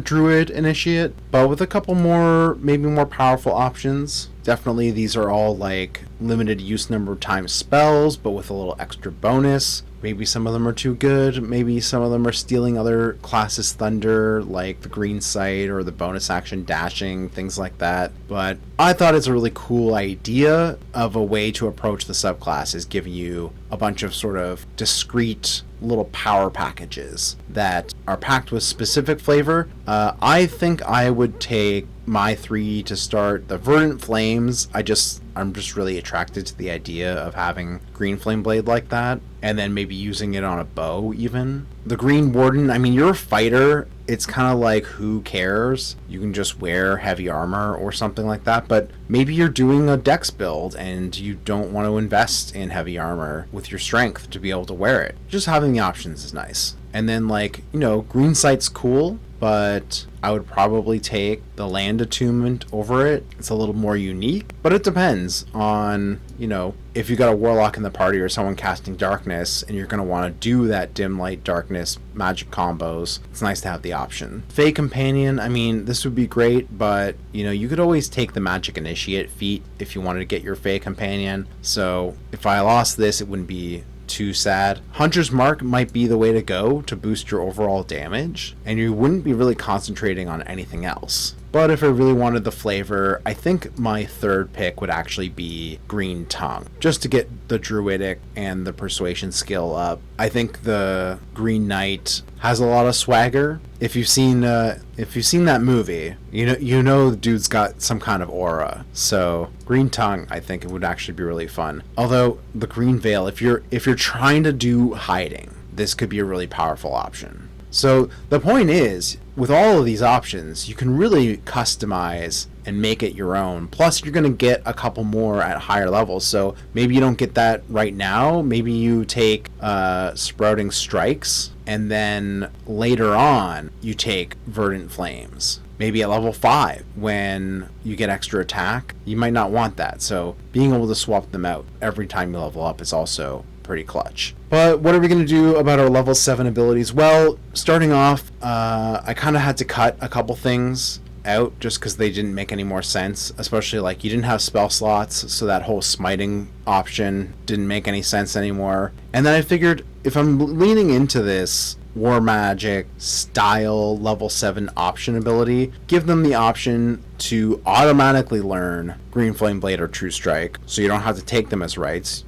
Speaker 1: druid initiate, but with a couple more, maybe more powerful options. Definitely these are all like limited use number of times spells, but with a little extra bonus. Maybe some of them are too good. Maybe some of them are stealing other classes' thunder, like the green sight or the bonus action dashing, things like that. But I thought it's a really cool idea of a way to approach the subclass, is giving you a bunch of sort of discrete little power packages that are packed with specific flavor. I think I would take my 3 to start. The Verdant Flames, I'm just really attracted to the idea of having Green Flame Blade like that, and then maybe using it on a bow even. The Green Warden, I mean, you're a fighter, it's kind of like, who cares? You can just wear heavy armor or something like that, but maybe you're doing a dex build and you don't want to invest in heavy armor with your strength to be able to wear it. Just having the options is nice. And then, like, green sight's cool, but I would probably take the land attunement over it. It's a little more unique, but it depends on, if you got a warlock in the party or someone casting darkness and you're going to want to do that dim light darkness magic combos, it's nice to have the option. Fey Companion, I mean, this would be great, but you could always take the magic initiate feat if you wanted to get your Fey Companion. So if I lost this, it wouldn't be too sad. Hunter's Mark might be the way to go to boost your overall damage, and you wouldn't be really concentrating on anything else. But if I really wanted the flavor, I think my third pick would actually be Green Tongue, just to get the druidic and the persuasion skill up. I think the Green Knight has a lot of swagger. If you've seen that movie, the dude's got some kind of aura. So Green Tongue, I think it would actually be really fun. Although the Green Veil, if you're trying to do hiding, this could be a really powerful option. So the point is, with all of these options, you can really customize and make it your own. Plus, you're going to get a couple more at higher levels. So maybe you don't get that right now. Maybe you take Sprouting Strikes, and then later on, you take Verdant Flames. Maybe at level 5, when you get extra attack, you might not want that. So being able to swap them out every time you level up is also pretty clutch. But what are we going to do about our level 7 abilities? Well, starting off, I kind of had to cut a couple things out just because they didn't make any more sense, especially like you didn't have spell slots, so that whole smiting option didn't make any sense anymore. And then I figured, if I'm leaning into this War Magic style level 7 option ability, give them the option to automatically learn Green Flame Blade or True Strike, so you don't have to take them as rights.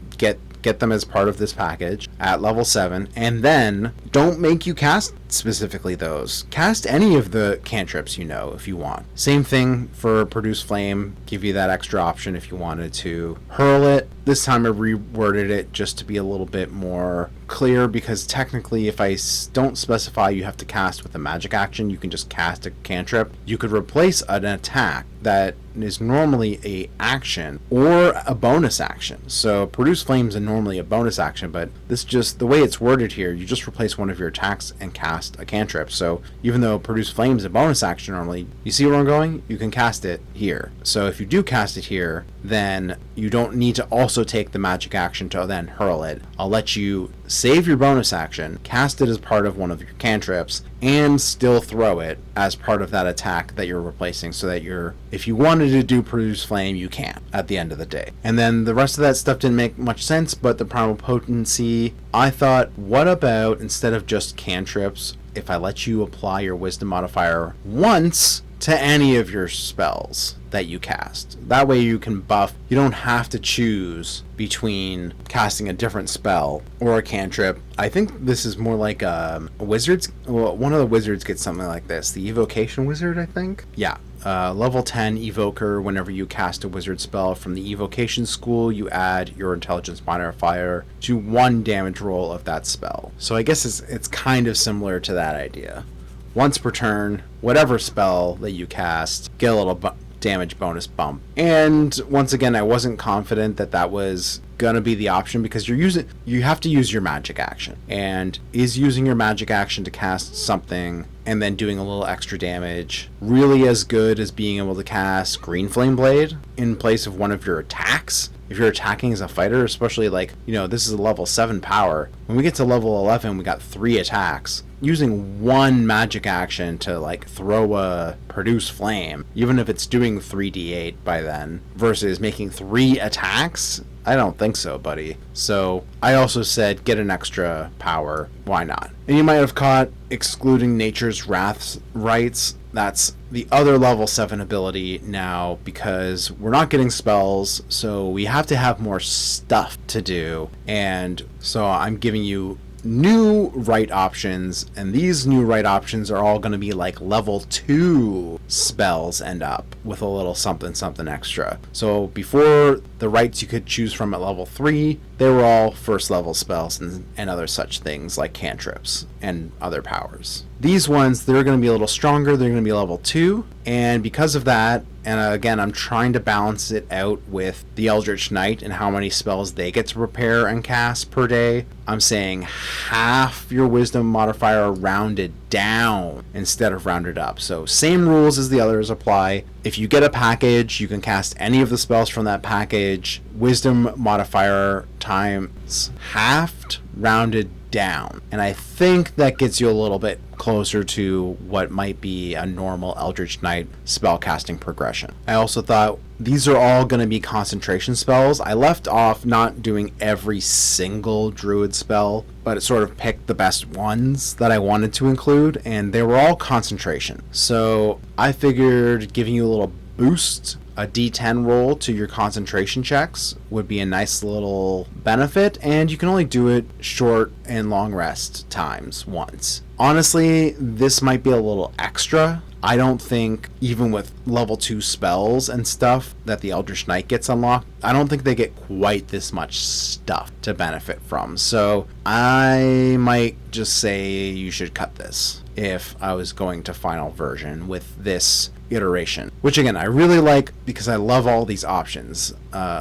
Speaker 1: Get them as part of this package at level 7, and then don't make you cast specifically those. Cast any of the cantrips if you want. Same thing for Produce Flame, give you that extra option if you wanted to. Hurl it, this time I reworded it just to be a little bit more clear, because technically if I don't specify you have to cast with a magic action, you can just cast a cantrip. You could replace an attack that is normally a action or a bonus action. So Produce Flame is normally a bonus action, but this just, the way it's worded here, you just replace one of your attacks and cast a cantrip. So even though Produce Flame is a bonus action normally, you see where I'm going? You can cast it here. So if you do cast it here, then you don't need to also take the magic action to then hurl it. I'll let you save your bonus action, cast it as part of one of your cantrips, and still throw it as part of that attack that you're replacing, so that if you wanted to do Produce Flame, you can at the end of the day. And then the rest of that stuff didn't make much sense, but the Primal Potency, I thought, what about, instead of just cantrips, if I let you apply your Wisdom modifier once to any of your spells that you cast? That way you can buff. You don't have to choose between casting a different spell or a cantrip. I think this is more like a wizard's. Well, one of the wizards gets something like this. The Evocation Wizard, I think. Yeah. Level 10 Evoker. Whenever you cast a wizard spell from the Evocation School, you add your Intelligence modifier to 1 damage roll of that spell. So I guess it's kind of similar to that idea. Once per turn, whatever spell that you cast, get a little damage bonus bump. And once again, I wasn't confident that was gonna be the option, because you have to use your magic action. And is using your magic action to cast something and then doing a little extra damage really as good as being able to cast Green Flame Blade in place of one of your attacks? If you're attacking as a fighter, especially this is a level 7 power. When we get to level 11, we got 3 attacks. Using 1 magic action to throw a Produce Flame, even if it's doing 3d8 by then, versus making 3 attacks, I don't think so, buddy. So I also said get an extra power. Why not? And you might have caught excluding Nature's Wrath's rights. That's the other level 7 ability now, because we're not getting spells, so we have to have more stuff to do. And so I'm giving you new right options, and these new right options are all going to be like level 2 spells end up with a little something something extra. So before, the rights you could choose from at level 3, they were all first level spells and other such things like cantrips and other powers. These ones, they're going to be a little stronger, they're going to be level 2, and because of that, and again, I'm trying to balance it out with the Eldritch Knight and how many spells they get to prepare and cast per day. I'm saying half your wisdom modifier rounded down instead of rounded up. So same rules as the others apply. If you get a package, you can cast any of the spells from that package. Wisdom modifier times halved, rounded down. And I think that gets you a little bit closer to what might be a normal Eldritch Knight spellcasting progression. I also thought these are all going to be concentration spells. I left off not doing every single druid spell, but it sort of picked the best ones that I wanted to include, and they were all concentration. So I figured giving you a little boost, a d10 roll to your concentration checks would be a nice little benefit, and you can only do it short and long rest times once. Honestly, this might be a little extra. I don't think, even with level 2 spells and stuff that the Eldritch Knight gets unlocked, I don't think they get quite this much stuff to benefit from. So I might just say you should cut this if I was going to final version with this iteration, which again I really like because I love all these options.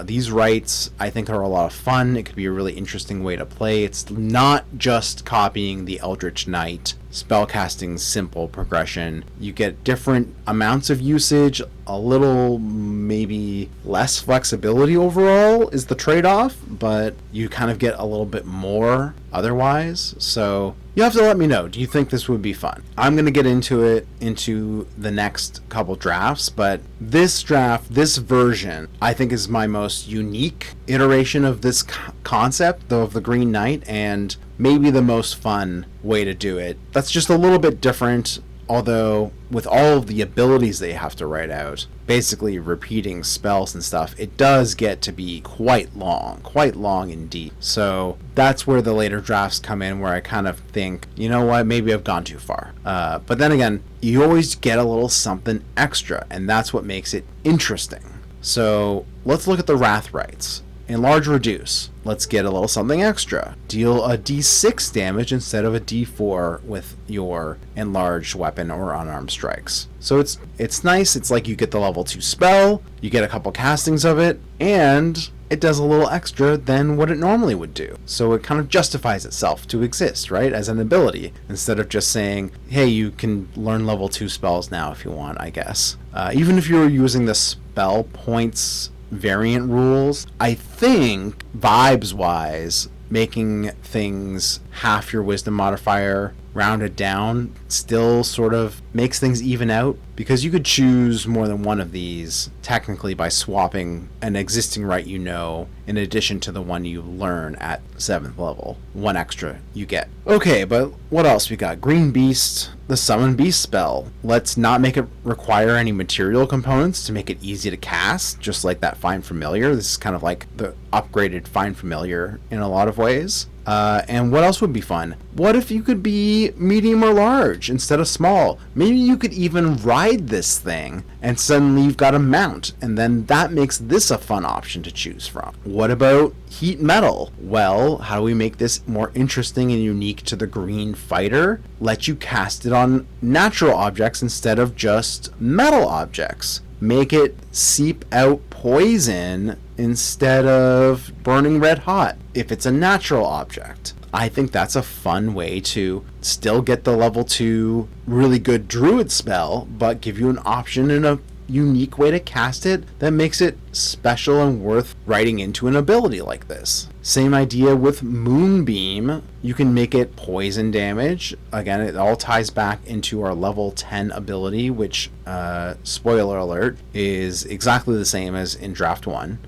Speaker 1: These rights I think are a lot of fun. It could be a really interesting way to play. It's not just copying the Eldritch Knight spellcasting simple progression. You get different amounts of usage, a little maybe less flexibility overall is the trade-off, but you kind of get a little bit more otherwise. So you have to let me know, do you think this would be fun? I'm going to get into the next couple drafts, but this draft, this version, I think is my most unique iteration of this concept, though, of the Green Knight, and maybe the most fun way to do it. That's just a little bit different, although with all of the abilities they have to write out, basically repeating spells and stuff, it does get to be quite long indeed. So that's where the later drafts come in, where I kind of think, you know what, maybe I've gone too far. But then again, you always get a little something extra, and that's what makes it interesting. So let's look at the Wrath rights. Enlarge, reduce. Let's get a little something extra. Deal a d6 damage instead of a d4 with your enlarged weapon or unarmed strikes. So it's nice. It's like you get the level 2 spell, you get a couple castings of it, and it does a little extra than what it normally would do. So it kind of justifies itself to exist, right, as an ability, instead of just saying, hey, you can learn level 2 spells now if you want, I guess. Even if you're using the spell points variant rules, I think vibes wise, making things half your wisdom modifier rounded down still sort of makes things even out, because you could choose more than one of these technically by swapping an existing right in addition to the one you learn at 7th level. One extra you get. Okay, but what else we got? Green Beast, the Summon Beast spell. Let's not make it require any material components to make it easy to cast, just like that Find Familiar. This is kind of like the upgraded Find Familiar in a lot of ways. And what else would be fun? What if you could be medium or large instead of small? Maybe you could even ride this thing and suddenly you've got a mount, and then that makes this a fun option to choose from. What about heat metal? Well, how do we make this more interesting and unique to the green fighter? Let you cast it on natural objects instead of just metal objects. Make it seep out poison instead of burning red hot if it's a natural object. I think that's a fun way to still get the level 2 really good druid spell, but give you an option and a unique way to cast it that makes it special and worth writing into an ability like this. Same idea with Moonbeam. You can make it poison damage. Again, it all ties back into our level 10 ability, which, spoiler alert, is exactly the same as in Draft 1.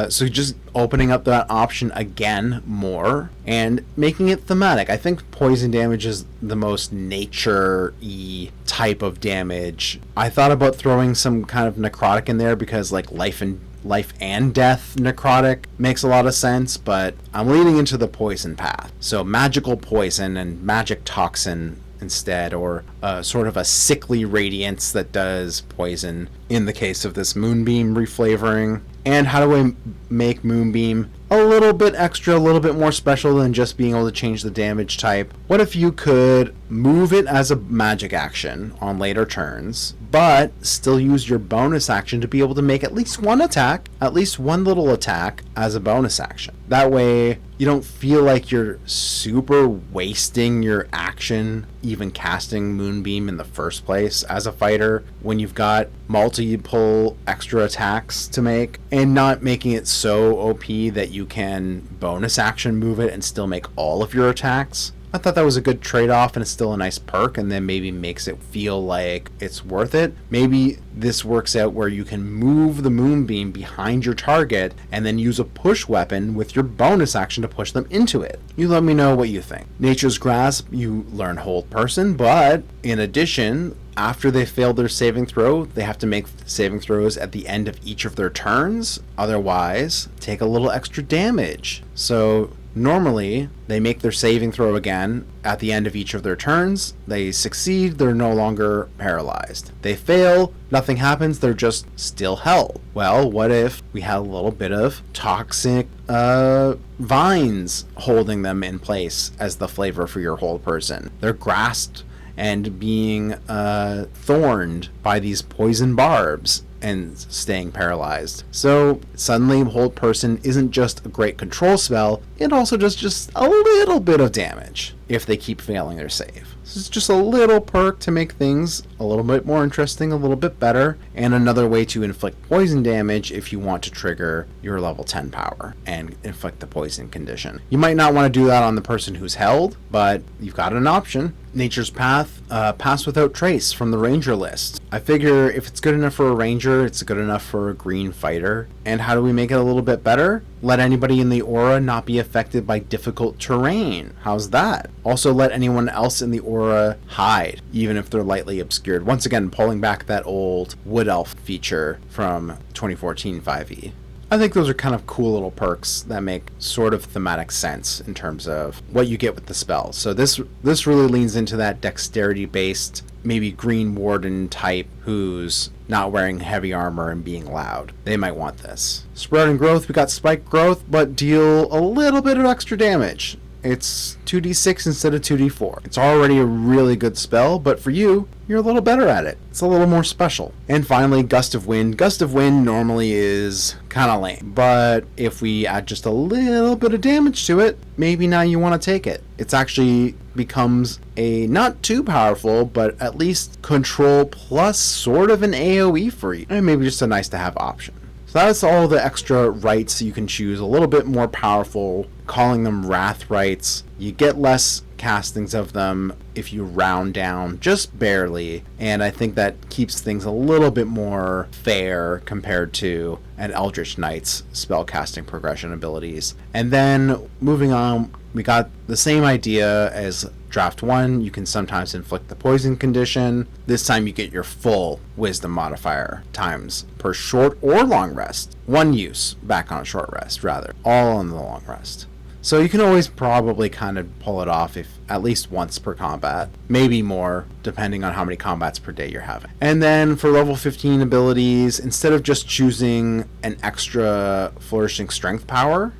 Speaker 1: So just opening up that option again more and making it thematic. I think poison damage is the most nature-y type of damage. I thought about throwing some kind of necrotic in there because like life and death necrotic makes a lot of sense, but I'm leaning into the poison path. So magical poison and magic toxin instead, or sort of a sickly radiance that does poison in the case of this Moonbeam reflavoring. And how do I make Moonbeam a little bit extra, a little bit more special than just being able to change the damage type? What if you could move it as a magic action on later turns, but still use your bonus action to be able to make at least one attack, at least one little attack as a bonus action? That way you don't feel like you're super wasting your action even casting Moonbeam in the first place as a fighter when you've got multiple extra attacks to make, and not making it so OP that you can bonus action move it and still make all of your attacks. I thought that was a good trade-off, and it's still a nice perk, and then maybe makes it feel like it's worth it. Maybe this works out where you can move the Moonbeam behind your target and then use a push weapon with your bonus action to push them into it. You let me know what you think. Nature's Grasp, you learn Hold Person, but in addition, after they fail their saving throw, they have to make saving throws at the end of each of their turns. Otherwise, take a little extra damage. So normally, they make their saving throw again at the end of each of their turns. They succeed, they're no longer paralyzed. They fail, nothing happens, they're just still held. Well, what if we had a little bit of toxic vines holding them in place as the flavor for your Hold Person? They're grasped and being thorned by these poison barbs and staying paralyzed. So suddenly Hold Person isn't just a great control spell, it also does just a little bit of damage if they keep failing their save. This is just a little perk to make things a little bit more interesting, a little bit better, and another way to inflict poison damage if you want to trigger your level 10 power and inflict the poison condition. You might not want to do that on the person who's held, but you've got an option. Nature's Path, Pass Without Trace from the Ranger list. I figure if it's good enough for a Ranger, it's good enough for a green fighter. And how do we make it a little bit better? Let anybody in the aura not be affected by difficult terrain. How's that? Also let anyone else in the aura hide, even if they're lightly obscured. Once again, pulling back that old Wood Elf feature from 2014 5e. I think those are kind of cool little perks that make sort of thematic sense in terms of what you get with the spell. So this really leans into that dexterity-based, maybe Green Warden type who's not wearing heavy armor and being loud. They might want this. Sprouting Growth, we got Spike Growth, but deal a little bit of extra damage. It's 2d6 instead of 2d4. It's already a really good spell, but for you, you're a little better at it. It's a little more special. And finally, Gust of Wind. Gust of Wind normally is kind of lame, but if we add just a little bit of damage to it, maybe now you want to take it. It's actually becomes a not too powerful, but at least control plus sort of an AoE for you. And maybe just a nice to have option. So that's all the extra rights you can choose, a little bit more powerful, calling them Wrath rights. You get less castings of them if you round down just barely, and I think that keeps things a little bit more fair compared to an Eldritch Knight's spellcasting progression abilities. And then moving on, we got the same idea as Draft 1. You can sometimes inflict the poison condition. This time you get your full wisdom modifier times per short or long rest. One use back on a short rest, rather. All on the long rest. So you can always probably kind of pull it off if at least once per combat, maybe more, depending on how many combats per day you're having. And then for level 15 abilities, instead of just choosing an extra Flourishing Strength power,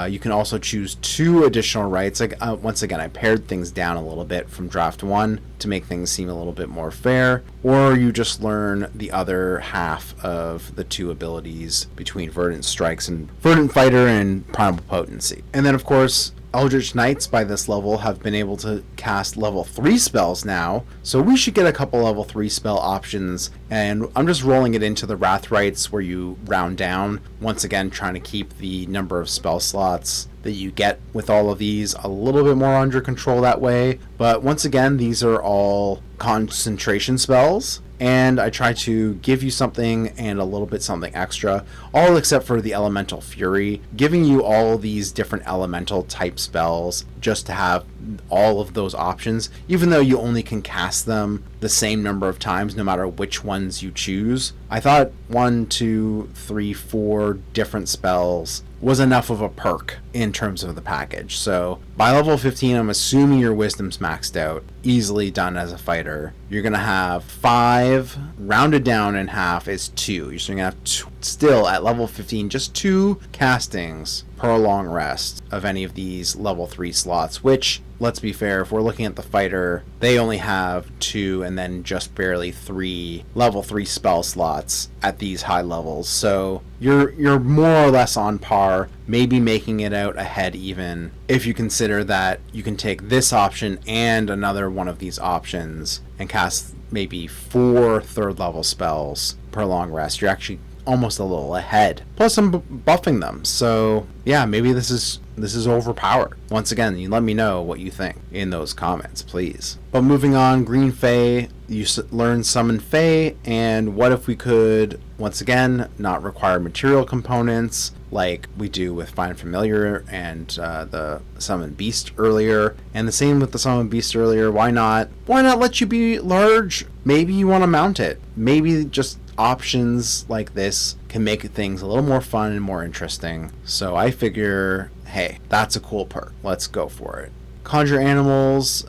Speaker 1: you can also choose 2 additional rights. Once again, I pared things down a little bit from Draft 1 to make things seem a little bit more fair, or you just learn the other half of the 2 abilities between Verdant Strikes and Verdant Fighter and Primal Potency. And then, of course, Eldritch Knights by this level have been able to cast level 3 spells now, so we should get a couple level 3 spell options, and I'm just rolling it into the Wrath Rights where you round down, once again trying to keep the number of spell slots that you get with all of these a little bit more under control that way. But once again, these are all concentration spells, and I try to give you something and a little bit something extra, all except for the Elemental Fury, giving you all these different elemental type spells just to have all of those options, even though you only can cast them the same number of times no matter which ones you choose. I thought 1, 2, 3, 4 different spells was enough of a perk in terms of the package. So by level 15, I'm assuming your wisdom's maxed out, easily done as a fighter. You're going to have 5, rounded down in half is 2. You're going to have still at level 15, just 2 castings per long rest of any of these level 3 slots, which, let's be fair, if we're looking at the fighter, they only have 2 and then just barely 3 level 3 spell slots at these high levels. So you're more or less on par, maybe making it out ahead even, if you consider that you can take this option and another one of these options and cast maybe 4 third level spells per long rest. You're actually almost a little ahead. Plus I'm buffing them. So yeah, maybe this is overpowered. Once again, you let me know what you think in those comments, please. But moving on, Green Fae, you learn Summon Fae, and what if we could, once again, not require material components like we do with Find Familiar and the Summon Beast earlier, and the same with the Summon Beast earlier. Why not let you be large? Maybe you want to mount it. Maybe just options like this can make things a little more fun and more interesting. So I figure, hey, that's a cool perk. Let's go for it. Conjure Animals,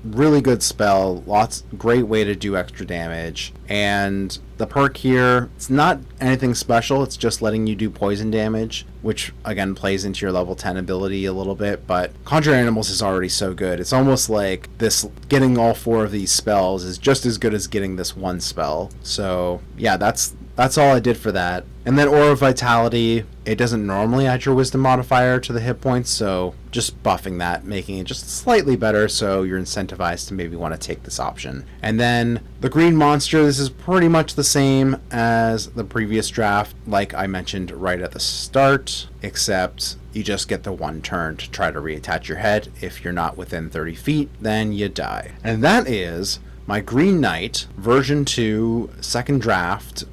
Speaker 1: really good spell, great way to do extra damage. And the perk here, it's not anything special, it's just letting you do poison damage, which again plays into your level 10 ability a little bit, but Conjure Animals is already so good. It's almost like this, getting all 4 of these spells is just as good as getting this one spell. So yeah, that's all I did for that. And then Aura of Vitality, it doesn't normally add your wisdom modifier to the hit points, so just buffing that, making it just slightly better, so you're incentivized to maybe want to take this option. And then the green monster, this is pretty much the same as the previous draft, like I mentioned right at the start, except you just get the 1 turn to try to reattach your head. If you're not within 30 feet, then you die. And that is my Green Knight version 2 second draft.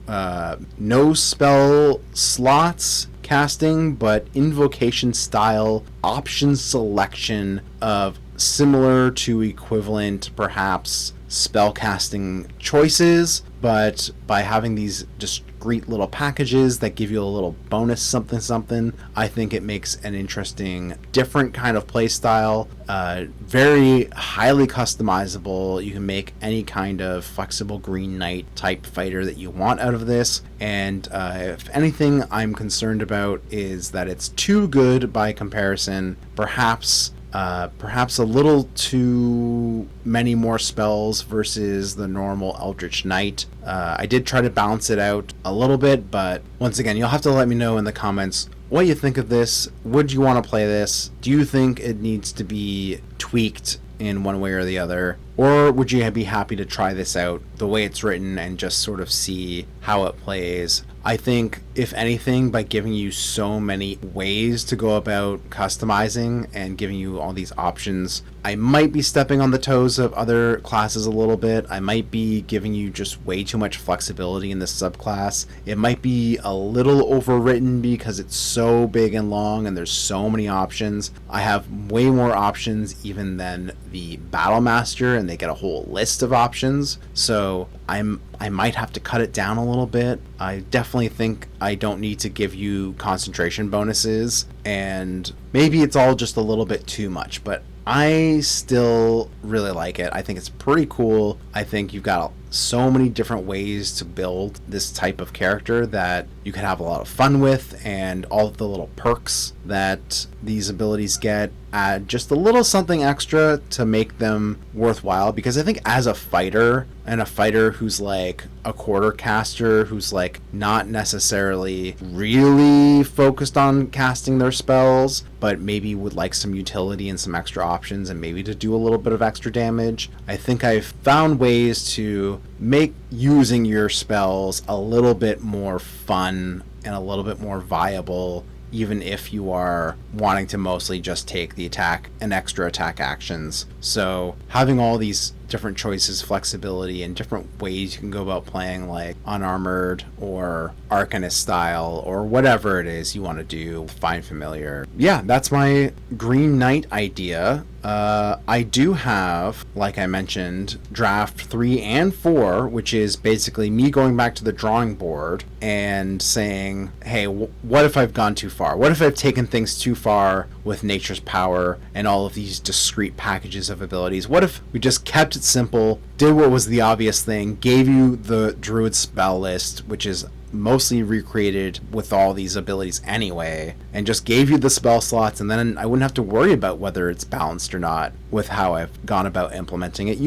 Speaker 1: No spell slots casting, but invocation style option selection of similar to equivalent perhaps spell casting choices, but by having these discrete little packages that give you a little bonus something, I think it makes an interesting different kind of play style. Very highly customizable. You can make any kind of flexible Green Knight type fighter that you want out of this, and if anything I'm concerned about is that it's too good by comparison. Perhaps a little too many more spells versus the normal Eldritch Knight. I did try to balance it out a little bit, but once again, you'll have to let me know in the comments what you think of this. Would you want to play this? Do you think it needs to be tweaked in one way or the other? Or would you be happy to try this out the way it's written and just sort of see how it plays? I think, if anything, by giving you so many ways to go about customizing and giving you all these options, I might be stepping on the toes of other classes a little bit. I might be giving you just way too much flexibility in this subclass. It might be a little overwritten because it's so big and long and there's so many options. I have way more options even than the Battle Master, and they get a whole list of options. So I might have to cut it down a little bit. I definitely think I don't need to give you concentration bonuses, and maybe it's all just a little bit too much, but I still really like it. I think it's pretty cool. I think you've got so many different ways to build this type of character that you can have a lot of fun with, and all of the little perks that these abilities get add just a little something extra to make them worthwhile. Because I think as a fighter, and a fighter who's like a quarter caster, who's like not necessarily really focused on casting their spells, but maybe would like some utility and some extra options and maybe to do a little bit of extra damage, I think I've found ways to make using your spells a little bit more fun and a little bit more viable, even if you are wanting to mostly just take the attack and extra attack actions. So having all these different choices, flexibility, and different ways you can go about playing, like unarmored or Arcanist style or whatever it is you want to do. Find familiar. Yeah, that's my Green Knight idea. I do have, like I mentioned, draft 3 and 4, which is basically me going back to the drawing board and saying, hey, what if I've gone too far? What if I've taken things too far with Nature's Power and all of these discrete packages of abilities? What if we just kept it simple, did what was the obvious thing, gave you the Druid spell list, which is mostly recreated with all these abilities anyway, and just gave you the spell slots, and then I wouldn't have to worry about whether it's balanced or not with how I've gone about implementing it.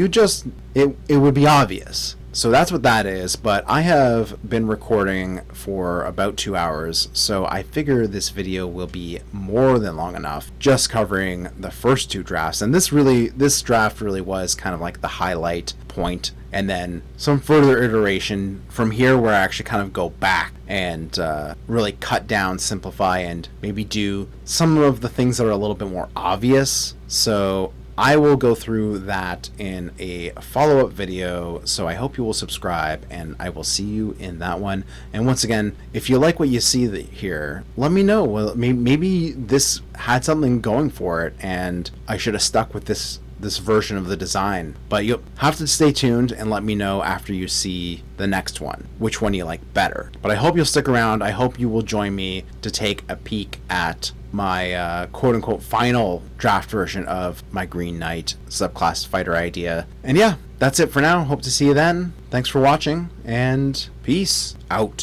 Speaker 1: It would be obvious. So that's what that is, but I have been recording for about 2 hours, so I figure this video will be more than long enough just covering the first 2 drafts. And this draft really was kind of like the highlight point, and then some further iteration from here where I actually kind of go back and really cut down, simplify, and maybe do some of the things that are a little bit more obvious. So I will go through that in a follow-up video, so I hope you will subscribe, and I will see you in that one. And once again, if you like what you see here, let me know. Well, maybe this had something going for it, and I should have stuck with this version of the design. But you'll have to stay tuned and let me know after you see the next one, which one you like better. But I hope you'll stick around. I hope you will join me to take a peek at my quote-unquote final draft version of my Green Knight subclass fighter idea. And yeah, that's it for now. Hope to see you then. Thanks for watching, and peace out.